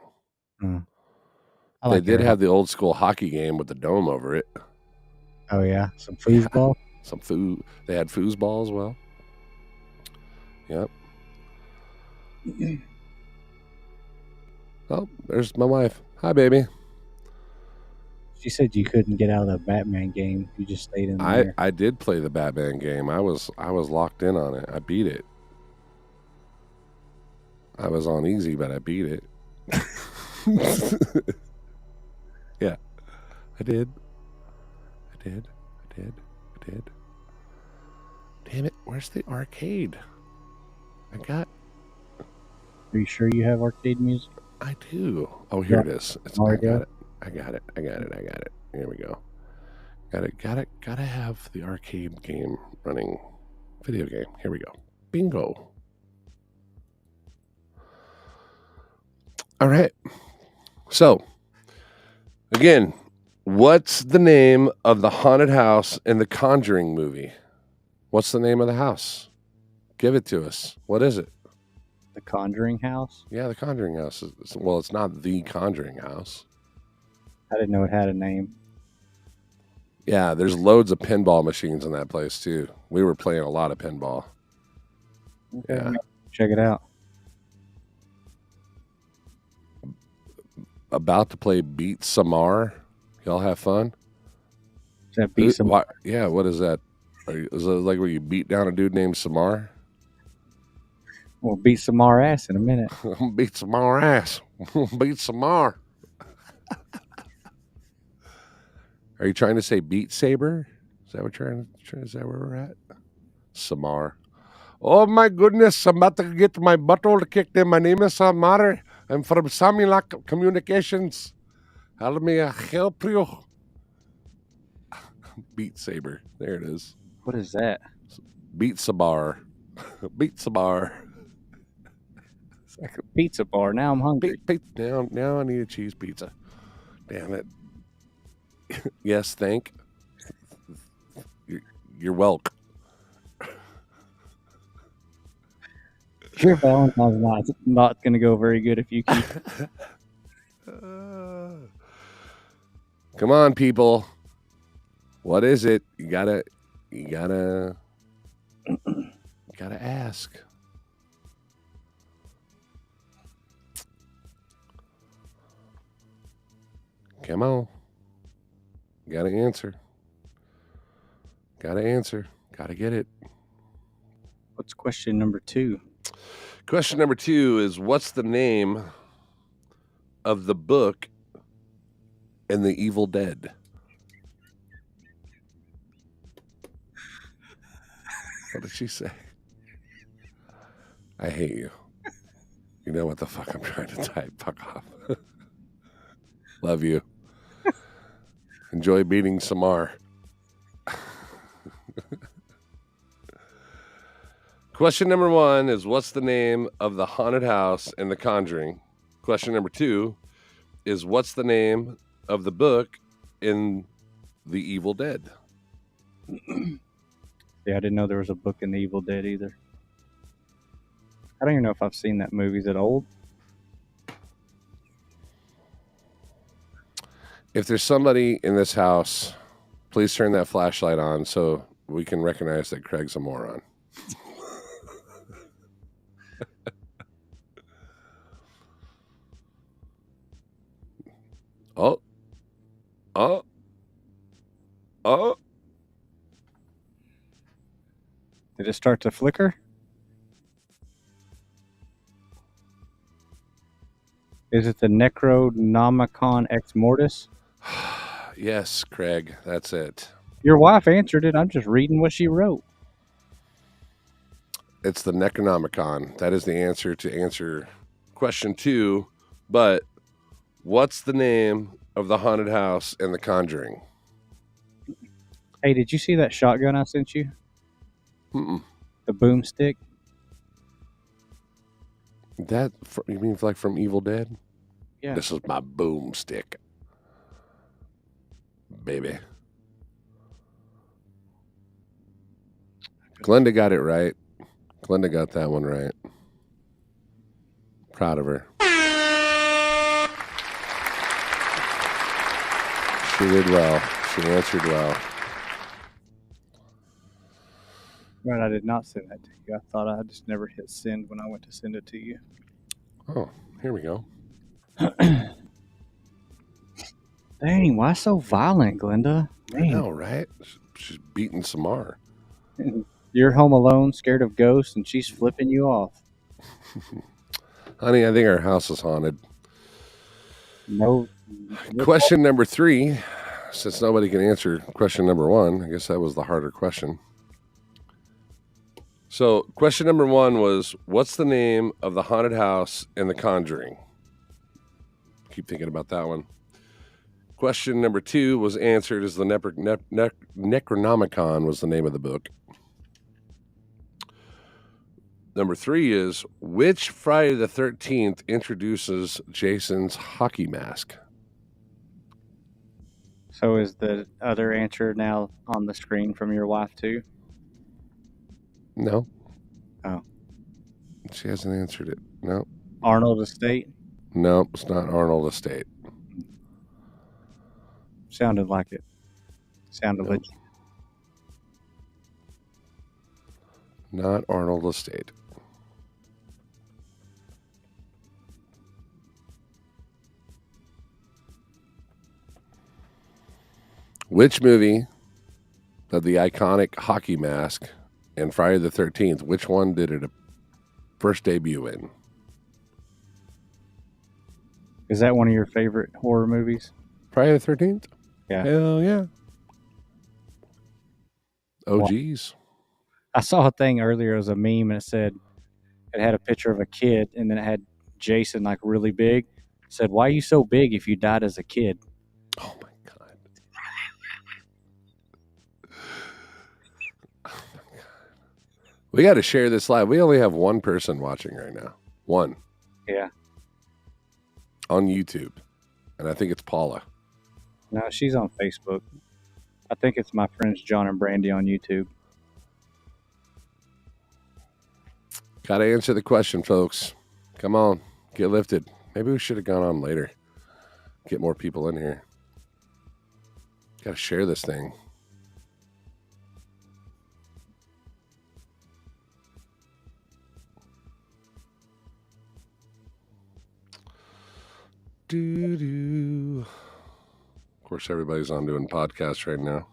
Like they did have the old school hockey game with the dome over it. Oh, yeah. Some foosball? Some food. They had foosball as well. Yep. Oh, there's my wife. Hi, baby. She said you couldn't get out of the Batman game. You just stayed in there. I did play the Batman game. I was locked in on it. I beat it. I was on easy, but I beat it. Yeah, I did. Damn it! Where's the arcade? Are you sure you have arcade music? I do. Oh, here it is. I got it. Here we go. Gotta have the arcade game running. Video game. Here we go. Bingo. All right. So, again, what's the name of the haunted house in the Conjuring movie? What's the name of the house? Give it to us. What is it? The Conjuring house? Yeah, the Conjuring house. Well, it's not the Conjuring house. I didn't know it had a name. Yeah, there's loads of pinball machines in that place, too. We were playing a lot of pinball. Okay, yeah. Check it out. About to play Beat Samar. Y'all have fun? Is that Beat Samar? Yeah, what is that? Is it like where you beat down a dude named Samar? We'll beat some more ass in a minute. Beat Samar ass. Beat Samar. Are you trying to say Beat Saber? Is that what you're trying? Is that where we're at? Samar. Oh my goodness! I'm about to get my butthole kicked in. My name is Samar. I'm from Samilak Communications. How may I help you? Beat Saber. There it is. What is that? Beat Sabar. Beat Sabar. It's like a pizza bar. Now I'm hungry. Now I need a cheese pizza. Damn it. Yes, thank. You're welcome. Your Valentine's not going to go very good if you keep. Come on, people. What is it? You gotta ask. Come on. Gotta answer. Gotta answer. Gotta get it. What's question number 2? Question number 2 is, what's the name of the book in The Evil Dead? What did she say? I hate you. You know what the fuck I'm trying to type. Fuck off. Love you. Enjoy beating Samar. Question number 1 is, what's the name of the haunted house in The Conjuring? Question number 2 is, what's the name of the book in The Evil Dead? Yeah, I didn't know there was a book in The Evil Dead either. I don't even know if I've seen that movie. Is it old? If there's somebody in this house, please turn that flashlight on so we can recognize that Craig's a moron. Oh. Did it start to flicker? Is it the Necronomicon Ex Mortis? Yes, Craig, that's it. Your wife answered it. I'm just reading what she wrote. It's the Necronomicon. That is the answer to answer question 2. But what's the name of the haunted house in The Conjuring? Hey, did you see that shotgun I sent you? Mm-mm. The boomstick? That, you mean like from Evil Dead? Yeah. This is my boomstick. Baby. Glenda got it right. Glenda got that one right. Proud of her. She did well. She answered well. Right, I did not send that to you. I thought I just never hit send when I went to send it to you. Oh, here we go. Dang, why so violent, Glenda? Man. I know, right? She's beating Samar. You're home alone, scared of ghosts, and she's flipping you off. Honey, I think our house is haunted. No. Question number 3. Since nobody can answer question number 1, I guess that was the harder question. So, question number 1 was, what's the name of the haunted house in The Conjuring? Keep thinking about that one. Question number 2 was answered as the Necronomicon was the name of the book. Number 3 is, which Friday the 13th introduces Jason's hockey mask? So is the other answer now on the screen from your wife too? No. Oh. She hasn't answered it. No. Arnold Estate? No, it's not Arnold Estate. Sounded like it. Sounded legit. Not Arnold Estate. Which movie of the iconic hockey mask and Friday the 13th, which one did it first debut in? Is that one of your favorite horror movies? Friday the 13th? Yeah. Hell yeah. Oh, Well, geez. I saw a thing earlier. It was a meme, and it said it had a picture of a kid, and then it had Jason like really big. It said, "Why are you so big if you died as a kid?" Oh my god. We got to share this live. We only have one person watching right now. One. Yeah. On YouTube. And I think it's Paula. No, she's on Facebook. I think it's my friends John and Brandy on YouTube. Got to answer the question, folks. Come on. Get lifted. Maybe we should have gone on later. Get more people in here. Got to share this thing. Doo-doo. Of course, everybody's on doing podcasts right now.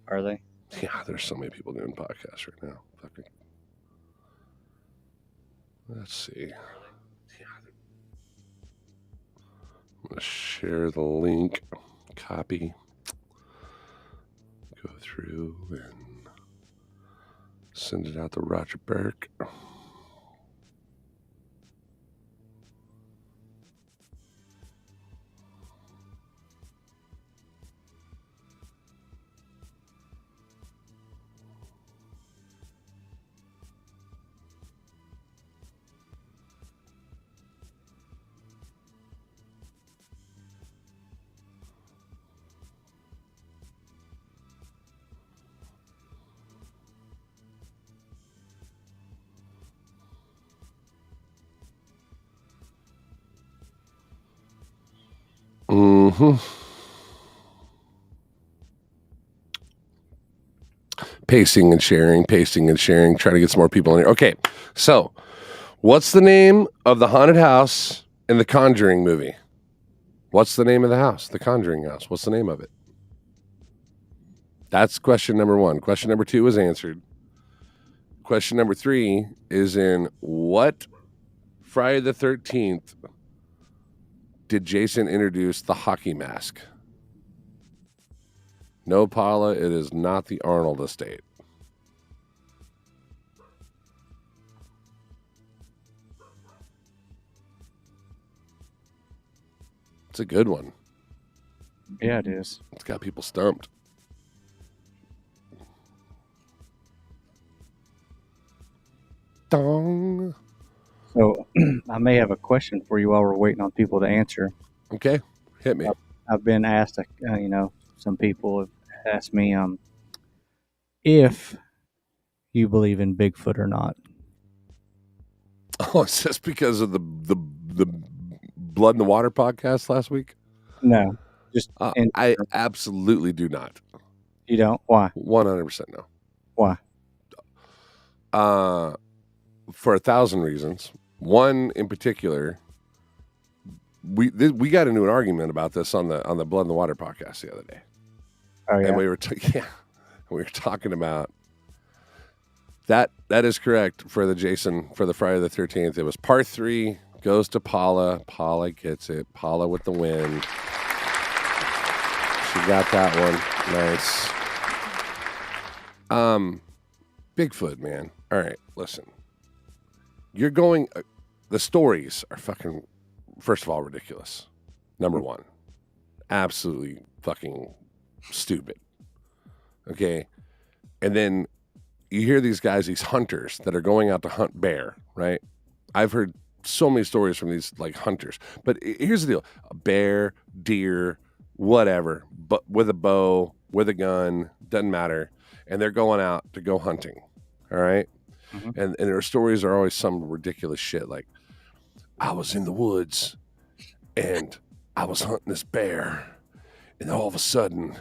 Are they? Yeah, there's so many people doing podcasts right now. Fucking. Let's see. I'm going to share the link. Copy. Go through and send it out to Roger Burke. Mm-hmm. Pasting and sharing, trying to get some more people in here. Okay, so what's the name of the haunted house in the Conjuring movie? What's the name of the house? The Conjuring house. What's the name of it? That's question number 1. Question number 2 was answered. Question number 3 is in what Friday the 13th did Jason introduce the hockey mask? No, Paula, it is not the Arnold estate. It's a good one. Yeah, it is. It's got people stumped. Dong. So I may have a question for you while we're waiting on people to answer. Okay, hit me. I've been asked, some people have asked me if you believe in Bigfoot or not. Oh, it's just because of the Blood in the Water podcast last week? No, just I absolutely do not. You don't? Why? 100% no. Why? For 1,000 reasons. One in particular, we got into an argument about this on the Blood in the Water podcast the other day. Oh yeah. And we were talking about that. That is correct for the Jason for the Friday the 13th. It was part 3 goes to Paula. Paula gets it. Paula with the win. She got that one. Nice. Bigfoot, man. All right, listen. You're going. The stories are fucking. First of all, ridiculous. Number 1, absolutely fucking stupid. Okay, and then you hear these guys, these hunters that are going out to hunt bear. Right? I've heard so many stories from these like hunters. But here's the deal: a bear, deer, whatever, but with a bow, with a gun, doesn't matter. And they're going out to go hunting. All right. Mm-hmm. And their stories are always some ridiculous shit. Like, I was in the woods and I was hunting this bear. And all of a sudden,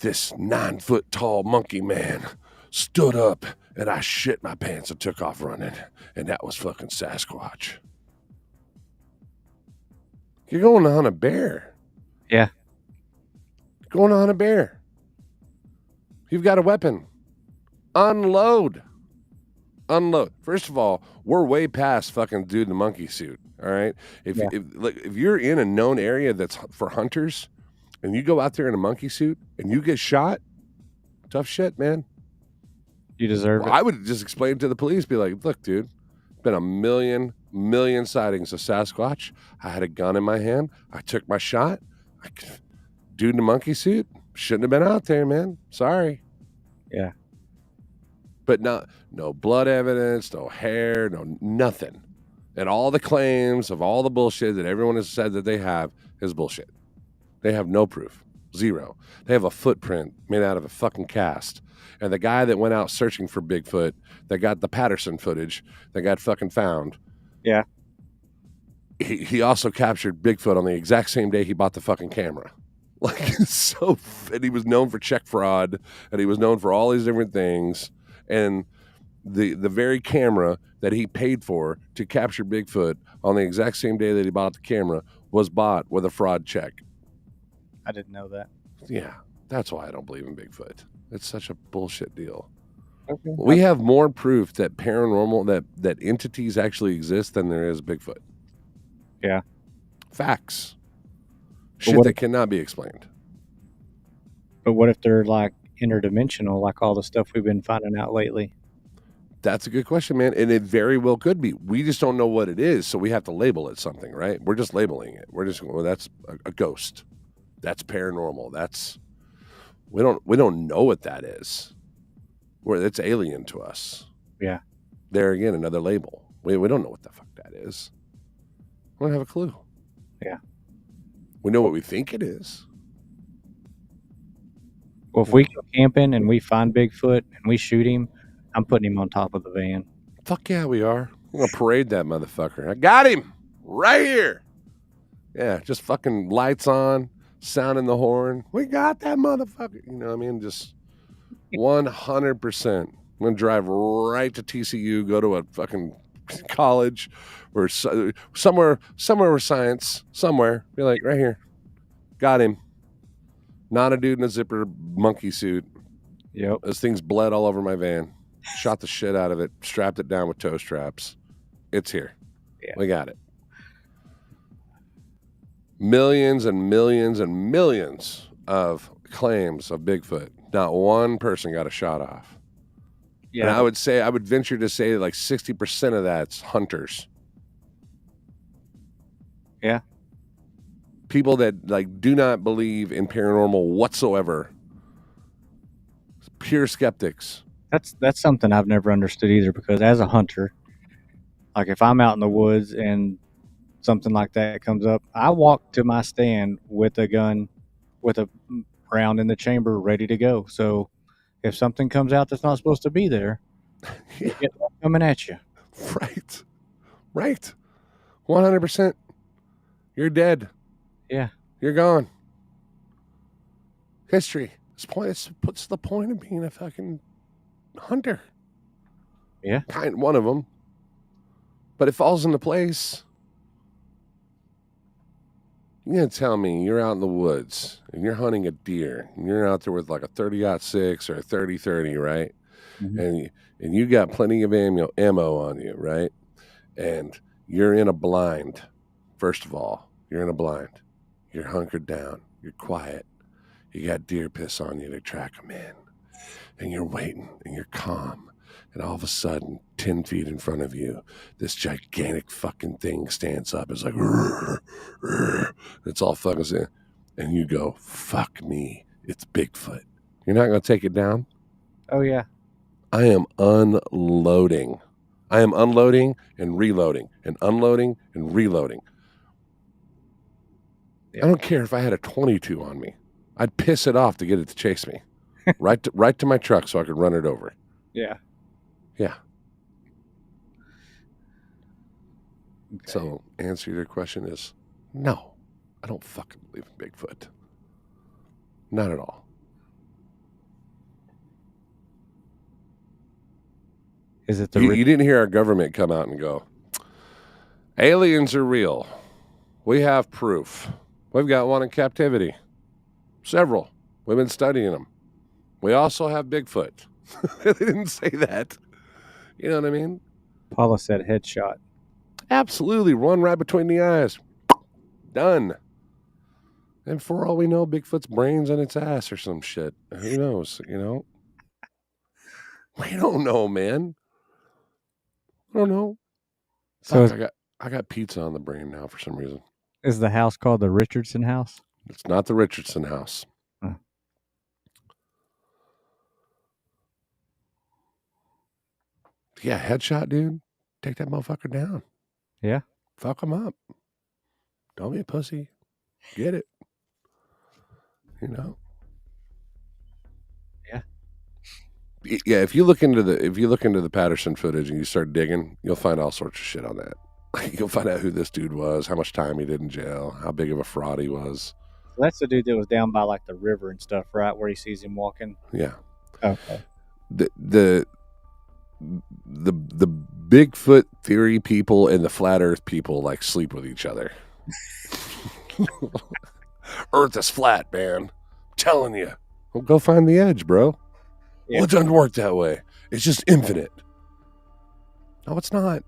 this 9-foot tall monkey man stood up and I shit my pants and took off running. And that was fucking Sasquatch. You're going to hunt a bear. Yeah. Going to hunt a bear. You've got a weapon. Unload. Unload. First of all, we're way past fucking dude in the monkey suit. All right. If you're in a known area that's for hunters, and you go out there in a monkey suit and you get shot, tough shit, man. You deserve it. I would just explain to the police, be like, look, dude, been a million sightings of Sasquatch. I had a gun in my hand. I took my shot. Dude in the monkey suit shouldn't have been out there, man. Sorry. Yeah. But no blood evidence, no hair, nothing. And all the claims of all the bullshit that everyone has said that they have is bullshit. They have no proof. Zero. They have a footprint made out of a fucking cast. And the guy that went out searching for Bigfoot, that got the Patterson footage, that got fucking found. Yeah. He also captured Bigfoot on the exact same day he bought the fucking camera. Like, so, and he was known for check fraud, and he was known for all these different things. And the very camera that he paid for to capture Bigfoot on the exact same day that he bought the camera was bought with a fraud check. I didn't know that. Yeah, that's why I don't believe in Bigfoot. It's such a bullshit deal. Okay. We have more proof that paranormal, that entities actually exist than there is Bigfoot. Yeah. Facts. Shit that cannot be explained. But what if they're like interdimensional, like all the stuff we've been finding out lately? That's a good question, man. And it very well could be. We just don't know what it is, so we have to label it something, right? We're just labeling it. We're just, well, that's a ghost. That's paranormal. That's we don't know what that is. It's alien to us. Yeah. There again, another label. We don't know what the fuck that is. We don't have a clue. Yeah. We know what we think it is. Well, if we go camping and we find Bigfoot and we shoot him, I'm putting him on top of the van. Fuck yeah, we are. We're gonna parade that motherfucker. I got him right here. Yeah, just fucking lights on, sounding the horn. We got that motherfucker. You know what I mean? Just 100%. I'm gonna drive right to TCU, go to a fucking college or somewhere with science, somewhere. Be like, right here. Got him. Not a dude in a zipper monkey suit. Yep. This thing's bled all over my van. Shot the shit out of it. Strapped it down with toe straps. It's here. Yeah. We got it. Millions and millions and millions of claims of Bigfoot. Not one person got a shot off. Yeah. And I would venture to say like 60% of that's hunters. Yeah. People that like do not believe in paranormal whatsoever. Pure skeptics. That's something I've never understood either, because as a hunter, like if I'm out in the woods and something like that comes up, I walk to my stand with a gun, with a round in the chamber ready to go. So if something comes out that's not supposed to be there, you get that coming at you. Right. 100%. You're dead. Yeah. You're gone. History. What's the point of being a fucking hunter? Yeah. One of them. But it falls into place. You're going to tell me you're out in the woods and you're hunting a deer and you're out there with like a 30-06 or a 30-30, right? Mm-hmm. And you got plenty of ammo on you, right? And you're in a blind. First of all, you're in a blind. You're hunkered down. You're quiet. You got deer piss on you to track them in. And you're waiting and you're calm. And all of a sudden, 10 feet in front of you, this gigantic fucking thing stands up. It's like, rrr, rrr. It's all fucking, and you go, fuck me. It's Bigfoot. You're not going to take it down? Oh, yeah. I am unloading. I am unloading and reloading and unloading and reloading. Yeah. I don't care if I had a 22 on me. I'd piss it off to get it to chase me. right to my truck so I could run it over. Yeah. Yeah. Okay. So, answer to your question is no. I don't fucking believe in Bigfoot. Not at all. Is it you didn't hear our government come out and go, aliens are real. We have proof. We've got one in captivity. Several. We've been studying them. We also have Bigfoot. They didn't say that. You know what I mean? Paula said headshot. Absolutely. Run right between the eyes. Done. And for all we know, Bigfoot's brains in its ass or some shit. Who knows? You know? We don't know, man. I don't know. So Fuck, I got pizza on the brain now for some reason. is the house called the Richardson house? It's not the Richardson house. Huh. Yeah, headshot, dude. Take that motherfucker down. Yeah. Fuck him up. Don't be a pussy. Get it. You know. Yeah. Yeah, if you look into the Patterson footage and you start digging, you'll find all sorts of shit on that. You'll find out who this dude was, how much time he did in jail, how big of a fraud he was. That's the dude that was down by like the river and stuff, right? Where he sees him walking. Yeah. Okay. The Bigfoot theory people and the flat earth people like sleep with each other. Earth is flat, man. I'm telling you. Well, go find the edge, bro. Yeah. Well, it doesn't work that way. It's just infinite. No, it's not.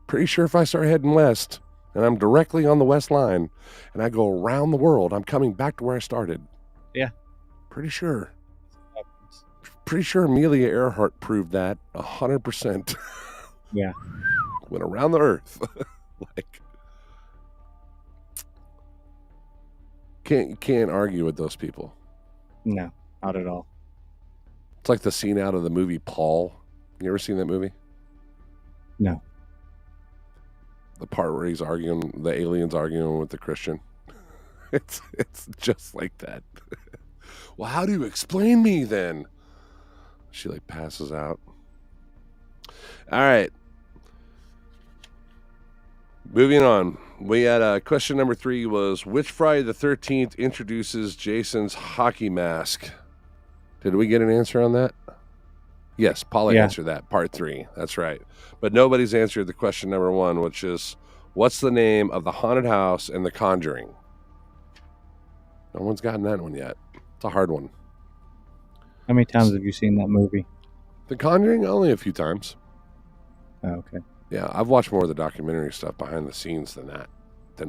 Pretty sure if I start heading west and I'm directly on the west line and I go around the world, I'm coming back to where I started. Yeah. Pretty sure. Pretty sure Amelia Earhart proved that 100%. Yeah. Went around the earth. Like, can't argue with those people. No, not at all. It's like the scene out of the movie Paul. You ever seen that movie? No. The part where he's arguing, the alien's arguing with the Christian. It's just like that. Well, how do you explain me then? She like passes out. All right. Moving on. We had question number 3 was, which Friday the 13th introduces Jason's hockey mask? Did we get an answer on that? Yes, Paula answered that. Part 3. That's right. But nobody's answered the question number 1, which is, what's the name of the haunted house in The Conjuring? No one's gotten that one yet. It's a hard one. How many times have you seen that movie? The Conjuring? Only a few times. Oh, okay. Yeah, I've watched more of the documentary stuff behind the scenes than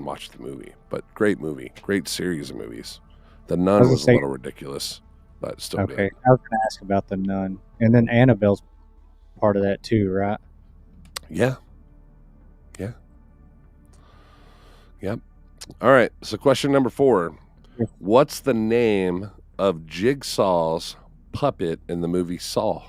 watched the movie. But great movie. Great series of movies. The Nun was a little ridiculous, but still good. Okay, I was going to ask about The Nun. And then Annabelle's part of that too, right? Yeah. Yeah. Yep. All right, so question number 4. What's the name of Jigsaw's puppet in the movie Saw?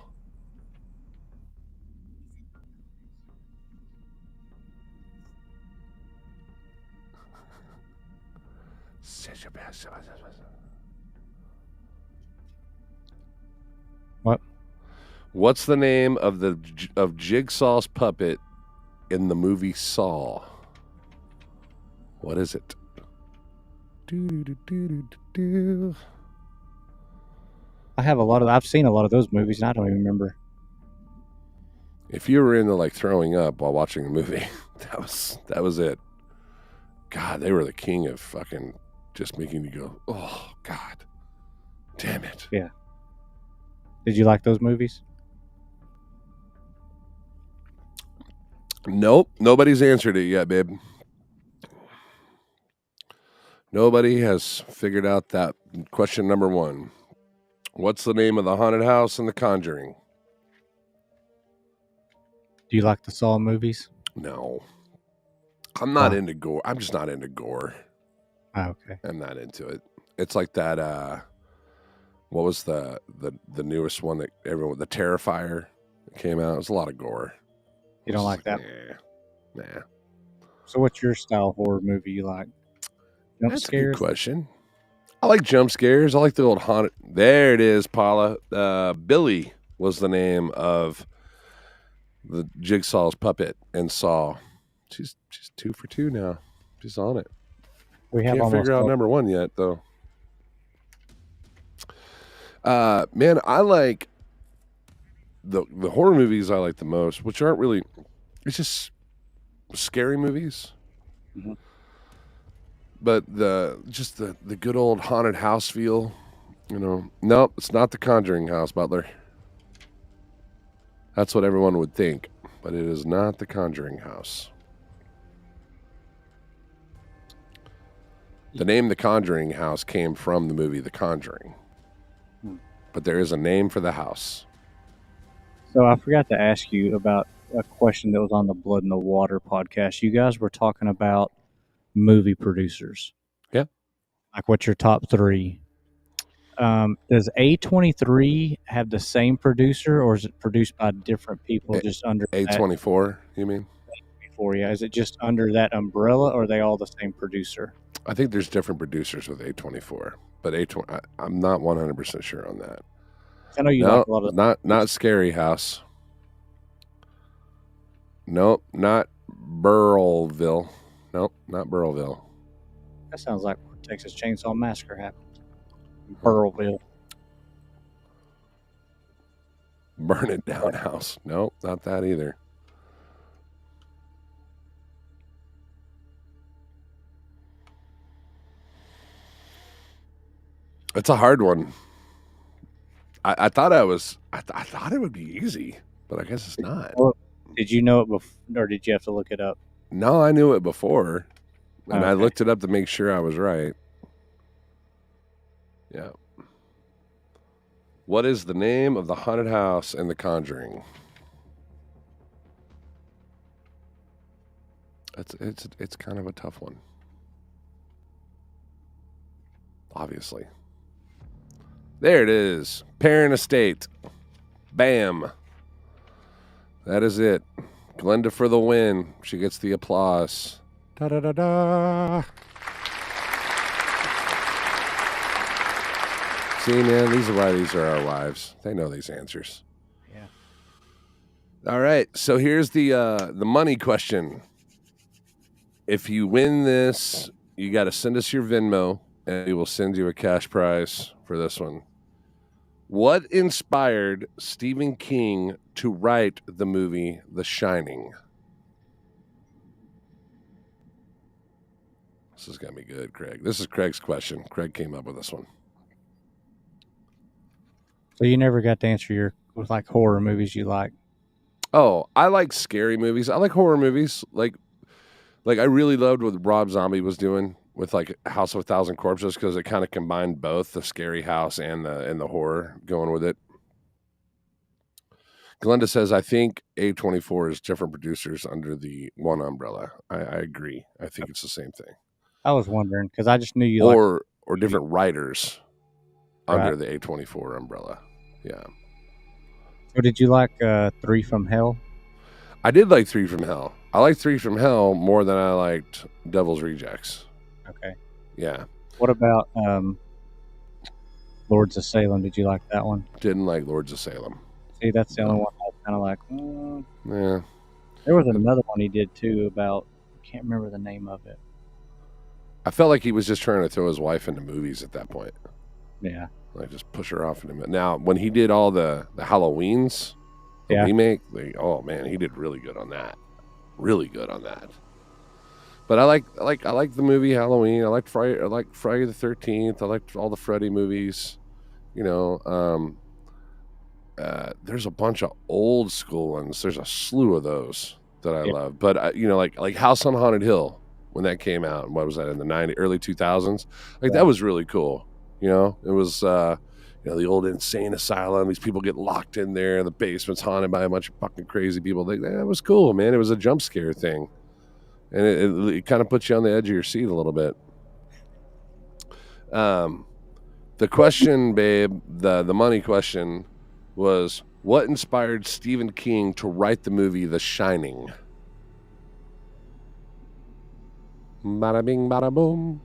What? What's the name of Jigsaw's puppet in the movie Saw? What is it? I've seen a lot of those movies, and I don't even remember. If you were into like throwing up while watching a movie, that was it. God, they were the king of fucking just making you go, oh God, damn it. Yeah. Did you like those movies? Nope, nobody's answered it yet, babe. Nobody has figured out that question number 1. What's the name of the haunted house in The Conjuring? Do you like the Saw movies? No. I'm not into gore. I'm just not into gore. Oh, okay. I'm not into it. It's like that, what was the newest one that everyone, the Terrifier came out? It was a lot of gore. You don't like that? Nah. So what's your style horror movie you like? Jump That's scares? a good question. I like jump scares. I like the old haunted. There it is, Paula. Billy was the name of the Jigsaw's puppet in Saw. She's 2 for 2 now. She's on it. We have Can't figure out number 1 yet, though. Man, I like the horror movies I like the most, which aren't really. It's just scary movies. Mm-hmm. But the good old haunted house feel No, it's not the Conjuring House, Butler. That's what everyone would think, but it is not the Conjuring House. The name The Conjuring House came from the movie The Conjuring. But there is a name for the house. So I forgot to ask you about a question that was on the Blood in the Water podcast. You guys were talking about movie producers. Yeah. Like what's your top 3? Does A23 have the same producer, or is it produced by different people just under A24, you mean? A24, yeah. Is it just under that umbrella, or are they all the same producer? I think there's different producers with A24, but I'm not 100% sure on that. I know you like a lot of not Scary House. Nope, not Burrellville. Nope, not Burrellville. That sounds like where Texas Chainsaw Massacre happened. Burrellville. Burn It Down House. Nope, not that either. It's a hard one. I thought I thought it would be easy, but I guess it's not. Well, did you know it before, or did you have to look it up? No, I knew it before, and I Okay. looked it up to make sure I was right. Yeah. What is the name of the haunted house in The Conjuring? It's kind of a tough one. Obviously. There it is. Perrin Estate. Bam. That is it. Glenda for the win. She gets the applause. Da-da-da-da. See, man, these are why these are our wives. They know these answers. Yeah. All right. So here's the money question. If you win this, you got to send us your Venmo, and we will send you a cash prize for this one. What inspired Stephen King to write the movie The Shining? This is going to be good, Craig. This is Craig's question. Craig came up with this one. So you never got to answer with like horror movies you like. Oh, I like scary movies. I like horror movies. Like I really loved what Rob Zombie was doing with like House of a Thousand Corpses, because it kind of combined both the scary house and the horror going with it. Glenda says, I think A24 is different producers under the one umbrella. I agree. I think it's the same thing. I was wondering because I just knew you or different writers under Right. the A24 umbrella. Yeah. So did you like 3 from Hell? I did like 3 from Hell. I liked 3 from Hell more than I liked Devil's Rejects. Okay. Yeah. What about Lords of Salem? Did you like that one? Didn't like Lords of Salem. See, that's the only one I was kind of like. Yeah. There was another one he did too about, I can't remember the name of it. I felt like he was just trying to throw his wife into movies at that point. Yeah. Like just push her off into. Now, when he did all the Halloweens, the Yeah. remake, oh man, he did really good on that. Really good on that. But I like the movie Halloween. I like Friday the 13th. I liked all the Freddy movies. You know, there's a bunch of old school ones. There's a slew of those that I love. But you know, like House on Haunted Hill when that came out. What was that in the early 2000s? Like that was really cool. You know, it was you know, the old insane asylum. These people get locked in there. The basement's haunted by a bunch of fucking crazy people. That was cool, man. It was a jump scare thing. And it kind of puts you on the edge of your seat a little bit. The question, babe, the money question was, what inspired Stephen King to write the movie The Shining? Bada bing, bada boom.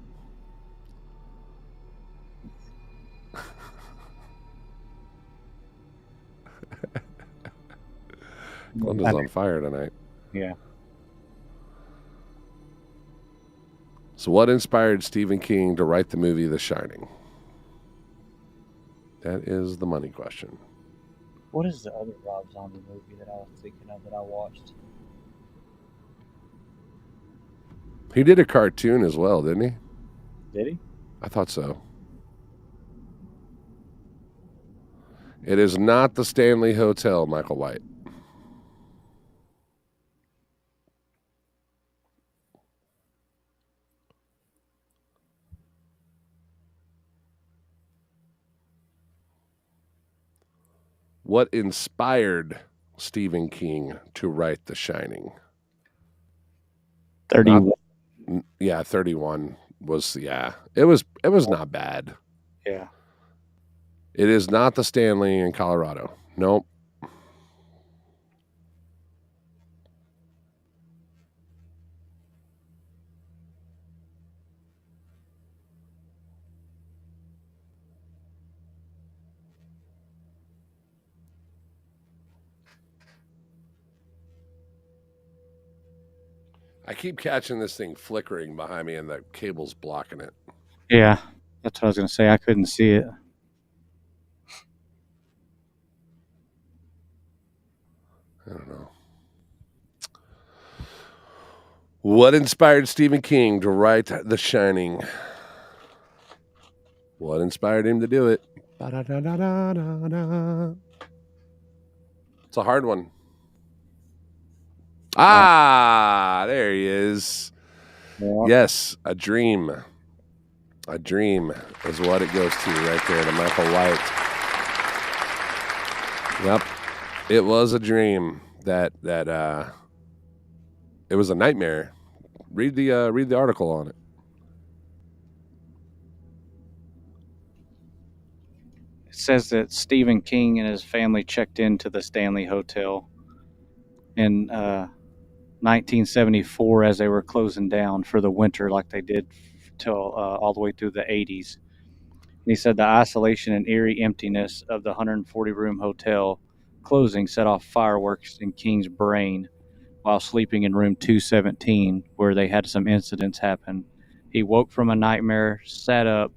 Glenda's on fire tonight. Yeah. So what inspired Stephen King to write the movie The Shining? That is the money question. What is the other Rob Zombie movie that I was thinking of that I watched? He did a cartoon as well, didn't he? Did he? I thought so. It is not the Stanley Hotel, Michael White. What inspired Stephen King to write The Shining? 31. Yeah, 31 was, it was not bad. Yeah. It is not the Stanley in Colorado. Nope. I keep catching this thing flickering behind me and the cable's blocking it. Yeah, that's what I was going to say. I couldn't see it. I don't know. What inspired Stephen King to write The Shining? What inspired him to do it? Ba-da-da-da-da-da-da. It's a hard one. There he is. Yeah. Yes, a dream. A dream is what it goes to right there, to Michael White. Yep. It was a dream that it was a nightmare. Read the article on it. It says that Stephen King and his family checked into the Stanley Hotel in 1974 as they were closing down for the winter, like they did till all the way through the 80s. And he said the isolation and eerie emptiness of the 140-room hotel closing set off fireworks in King's brain while sleeping in room 217, where they had some incidents happen. He woke from a nightmare, sat up,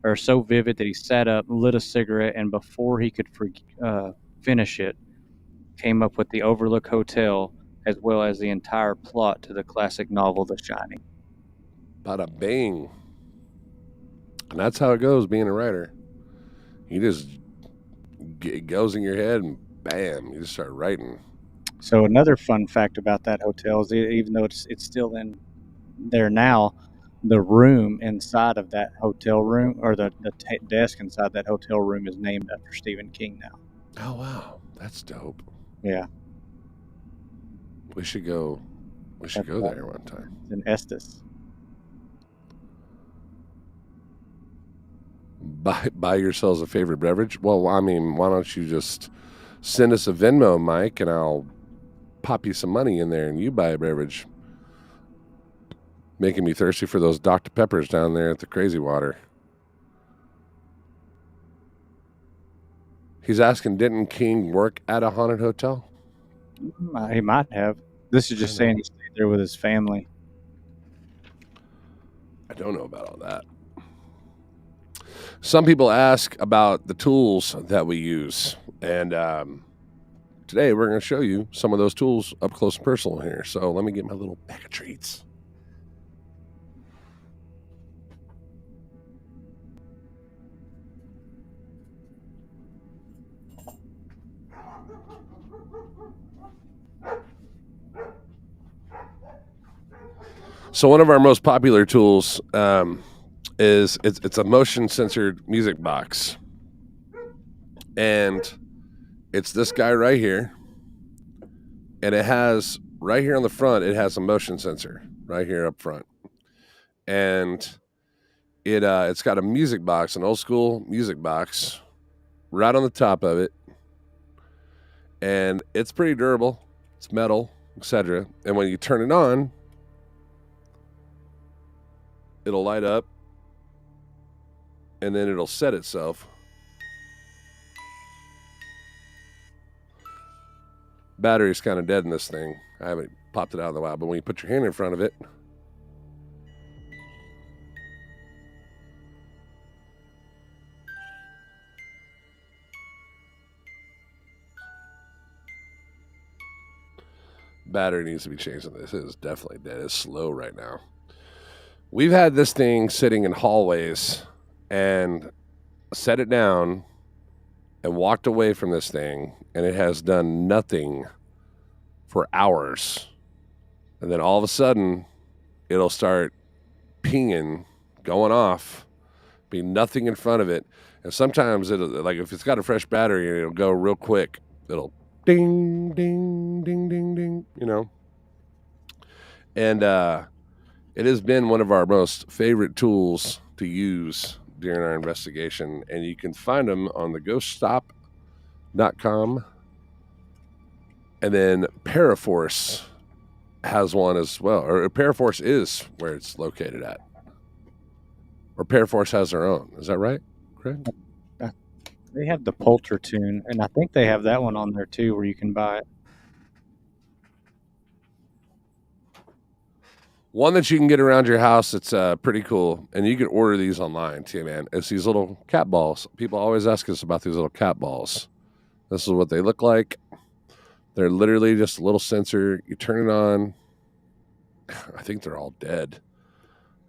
or so vivid that he sat up, lit a cigarette, and before he could finish it, came up with the Overlook Hotel as well as the entire plot to the classic novel The Shining. Bada bing. And that's how it goes being a writer. You just, it goes in your head and bam, you just start writing. So another fun fact about that hotel is even though it's still in there now, the room inside of that hotel room, or the desk inside that hotel room, is named after Stephen King now. Oh, wow. That's dope. Yeah. We should go there one time. In Estes. Buy yourselves a favorite beverage? Well, I mean, why don't you just send us a Venmo, Mike, and I'll pop you some money in there and you buy a beverage. Making me thirsty for those Dr. Peppers down there at the Crazy Water. He's asking, didn't King work at a haunted hotel? He might have. This is just saying he stayed there with his family. I don't know about all that. Some people ask about the tools that we use. And today we're going to show you some of those tools up close and personal here. So let me get my little bag of treats. So one of our most popular tools is it's a motion censored music box, and it's this guy right here, and it has right here on the front, it has a motion sensor right here up front, and it's got a music box, an old school music box, right on the top of it, and it's pretty durable. It's metal, etc. And when you turn it on, it'll light up, and then it'll set itself. Battery's kind of dead in this thing. I haven't popped it out in a while, but when you put your hand in front of it, battery needs to be changed on this. It is definitely dead. It's slow right now. We've had this thing sitting in hallways and set it down, and walked away from this thing, and it has done nothing for hours. And then all of a sudden, it'll start pinging, going off, be nothing in front of it. And sometimes it'll, like if it's got a fresh battery, it'll go real quick. It'll ding, ding, ding, ding, ding, you know. And it has been one of our most favorite tools to use during our investigation. And you can find them on the ghoststop.com. And then Paraforce has one as well. Or Paraforce is where it's located at. Or Paraforce has their own. Is that right, Craig? They have the Polter Tune, and I think they have that one on there too where you can buy it. One that you can get around your house, it's pretty cool. And you can order these online too, man. It's these little cat balls. People always ask us about these little cat balls. This is what they look like. They're literally just a little sensor. You turn it on. I think they're all dead.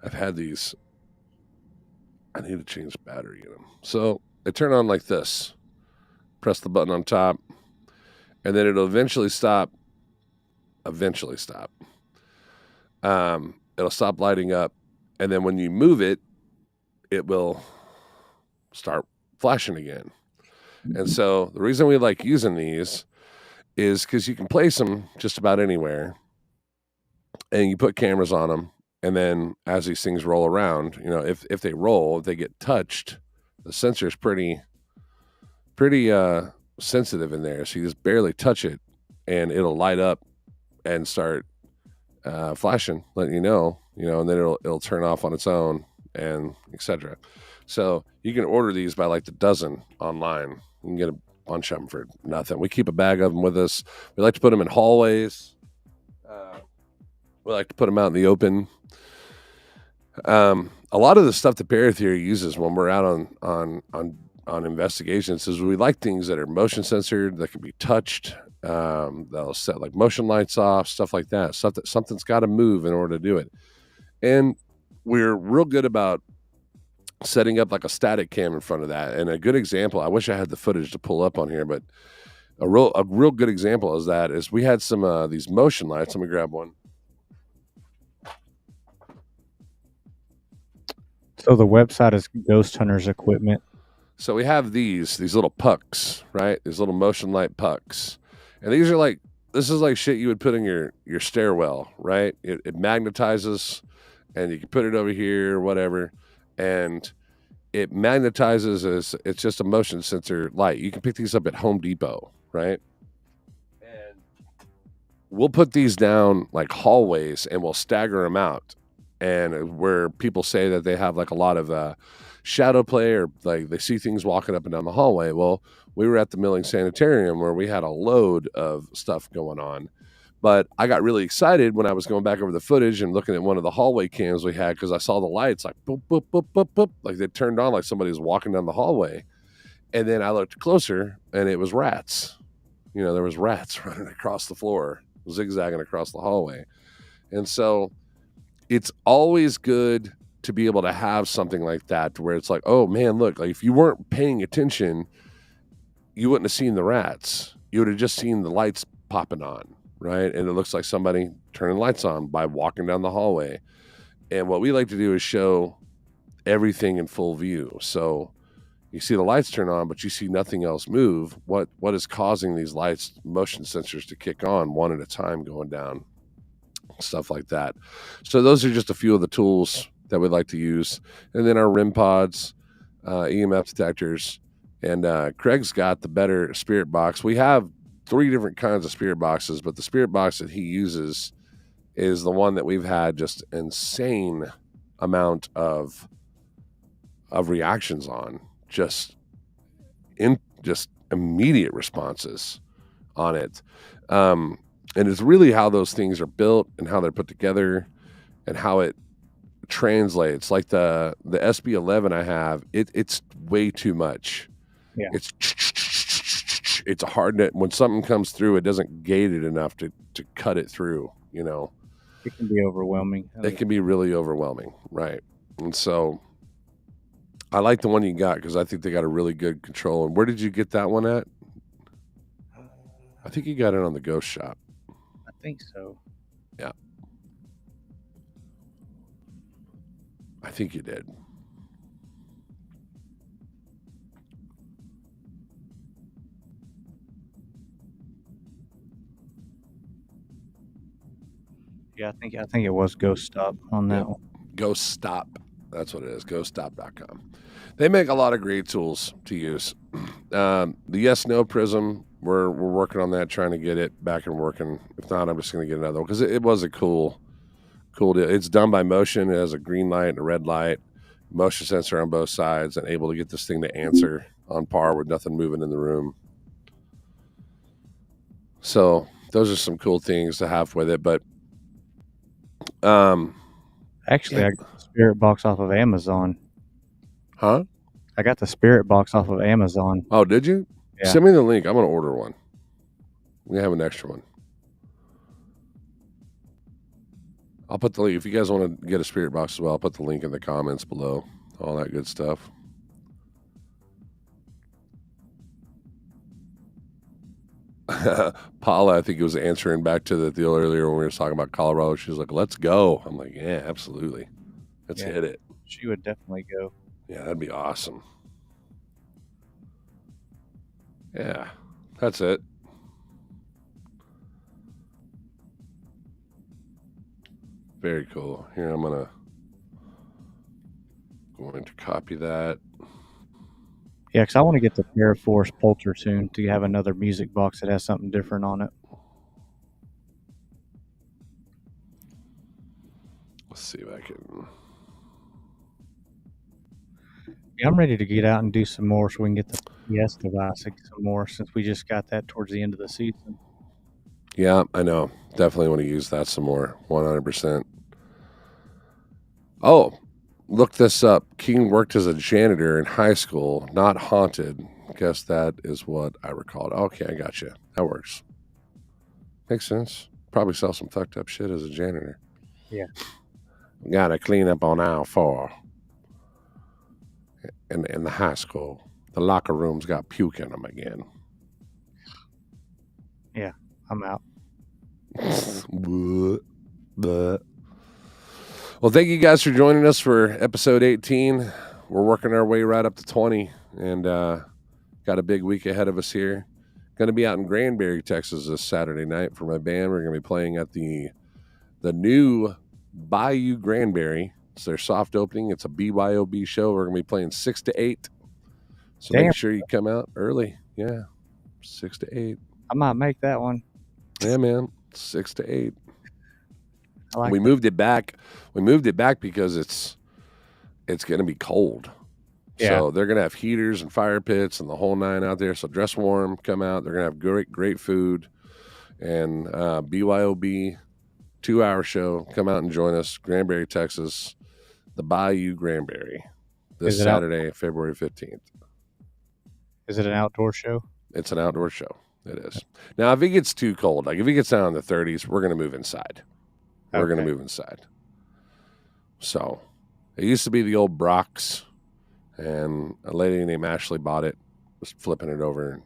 I've had these. I need to change the battery in them. So they turn on like this. Press the button on top. And then it'll eventually stop. It'll stop lighting up. And then when you move it, it will start flashing again. And so the reason we like using these is because you can place them just about anywhere. And you put cameras on them. And then as these things roll around, you know, if they roll, if they get touched, the sensor is pretty sensitive in there. So you just barely touch it and it'll light up and start flashing, letting you know, and then it'll turn off on its own and etc. So you can order these by like the dozen online. You can get a bunch of them for nothing. We keep a bag of them with us. We like to put them in hallways. We like to put them out in the open. A lot of the stuff that Paratheory uses when we're out on investigations is we like things that are motion censored, that can be touched. They'll set like motion lights off, stuff like that. Stuff that something's got to move in order to do it. And we're real good about setting up like a static cam in front of that. And a good example, I wish I had the footage to pull up on here, but a real good example is we had some these motion lights. Let me grab one. So the website is Ghost Hunters Equipment. So we have these little pucks, right? These little motion light pucks. And these are like, this is like shit you would put in your stairwell, right? It magnetizes, and you can put it over here or whatever. And it magnetizes as it's just a motion sensor light. You can pick these up at Home Depot, right? And we'll put these down like hallways and we'll stagger them out. And where people say that they have like a lot of shadow play or like they see things walking up and down the hallway. Well, we were at the Milling Sanitarium where we had a load of stuff going on. But I got really excited when I was going back over the footage and looking at one of the hallway cams we had because I saw the lights like boop, boop, boop, boop, boop. Like they turned on like somebody was walking down the hallway. And then I looked closer and it was rats. You know, there was rats running across the floor, zigzagging across the hallway. And so it's always good to be able to have something like that where it's like, oh man, look, like if you weren't paying attention, you wouldn't have seen the rats. You would have just seen the lights popping on, right? And it looks like somebody turning lights on by walking down the hallway. And what we like to do is show everything in full view. So you see the lights turn on, but you see nothing else move. What is causing these lights, motion sensors to kick on one at a time going down? Stuff like that. So those are just a few of the tools that we'd like to use. And then our REM pods, EMF detectors, and Craig's got the better spirit box. We have 3 different kinds of spirit boxes, but the spirit box that he uses is the one that we've had just insane amount of reactions on, just immediate responses on it. And it's really how those things are built and how they're put together and how it translates. Like the SB11 I have, it's way too much. Yeah. It's a hard net. When something comes through, it doesn't gate it enough to cut it through, you know. It can be overwhelming. It can be really overwhelming, right? And so I like the one you got because I think they got a really good control. And where did you get that one at? I think you got it on the Ghost Shop. I think so. Yeah. I think you did. Yeah, I think it was Ghost Stop on that one. Ghost Stop. That's what it is. GhostStop.com. They make a lot of great tools to use. The Yes No Prism, we're working on that, trying to get it back and working. If not, I'm just going to get another one because it was a cool deal. It's done by motion. It has a green light and a red light, motion sensor on both sides, and able to get this thing to answer on par with nothing moving in the room. So those are some cool things to have with it. But actually, I got the Spirit Box off of Amazon. Huh? I got the Spirit Box off of Amazon. Oh, did you? Yeah. Send me the link. I'm going to order one. We have an extra one. I'll put the link. If you guys want to get a Spirit Box as well, I'll put the link in the comments below. All that good stuff. Paula, I think it was answering back to the deal earlier when we were talking about Colorado. She was like, let's go. I'm like, yeah, absolutely. Let's hit it. She would definitely go. Yeah, that'd be awesome. Yeah, that's it. Very cool. Here, I'm going to copy that. Yeah, because I want to get the Paraforce Pulsar soon to have another music box that has something different on it. Let's see if I can. Yeah, I'm ready to get out and do some more so we can get the PS device some more since we just got that towards the end of the season. Yeah, I know. Definitely want to use that some more. 100%. Oh, look this up. King worked as a janitor in high school, not haunted. Guess that is what I recalled. Okay, I got you. That works. Makes sense. Probably sell some fucked up shit as a janitor. Yeah. Got to clean up on aisle 4. In the high school, the locker rooms got puke in them again. Yeah, I'm out. Well, thank you guys for joining us for episode 18. We're working our way right up to 20 and got a big week ahead of us here. Going to be out in Granbury, Texas this Saturday night for my band. We're going to be playing at the new Bayou Granbury. It's their soft opening. It's a BYOB show. We're going to be playing 6 to 8. So make sure you come out early. Yeah, 6 to 8. I might make that one. Yeah, man, 6 to 8. We moved it back. We moved it back because it's going to be cold. Yeah. So they're going to have heaters and fire pits and the whole nine out there. So dress warm, come out. They're going to have great food. And BYOB, 2-hour show. Come out and join us. Granbury, Texas. The Bayou Granbury. This Saturday, February 15th. Is it an outdoor show? It's an outdoor show. It is. Now, if it gets too cold, like if it gets down in the 30s, we're going to move inside. We're going to move inside. So, it used to be the old Brock's, and a lady named Ashley bought it, was flipping it over and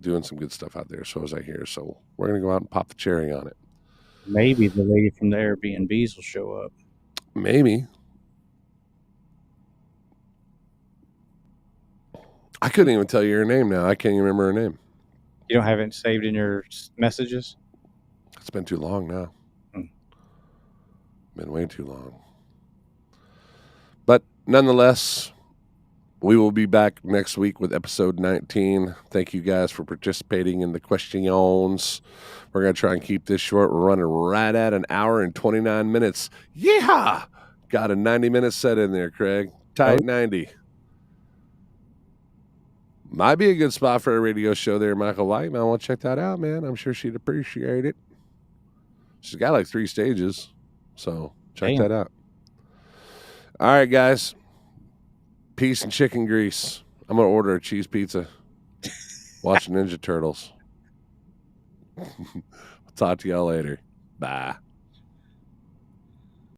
doing some good stuff out there. So as I hear, so we're going to go out and pop the cherry on it. Maybe the lady from the Airbnbs will show up. Maybe. I couldn't even tell you her name now. I can't even remember her name. You don't have it saved in your messages? It's been too long now. Been way too long. But nonetheless, we will be back next week with episode 19. Thank you guys for participating in the questions. We're going to try and keep this short. We're running right at an hour and 29 minutes. Yeehaw! Got a 90-minute set in there, Craig. Tight 90. Might be a good spot for a radio show there, Michael White. Man, I want to check that out, man. I'm sure she'd appreciate it. She's got like 3 stages, so check that out. All right, guys. Peace and chicken grease. I'm going to order a cheese pizza. Watch Ninja Turtles. Talk to y'all later. Bye.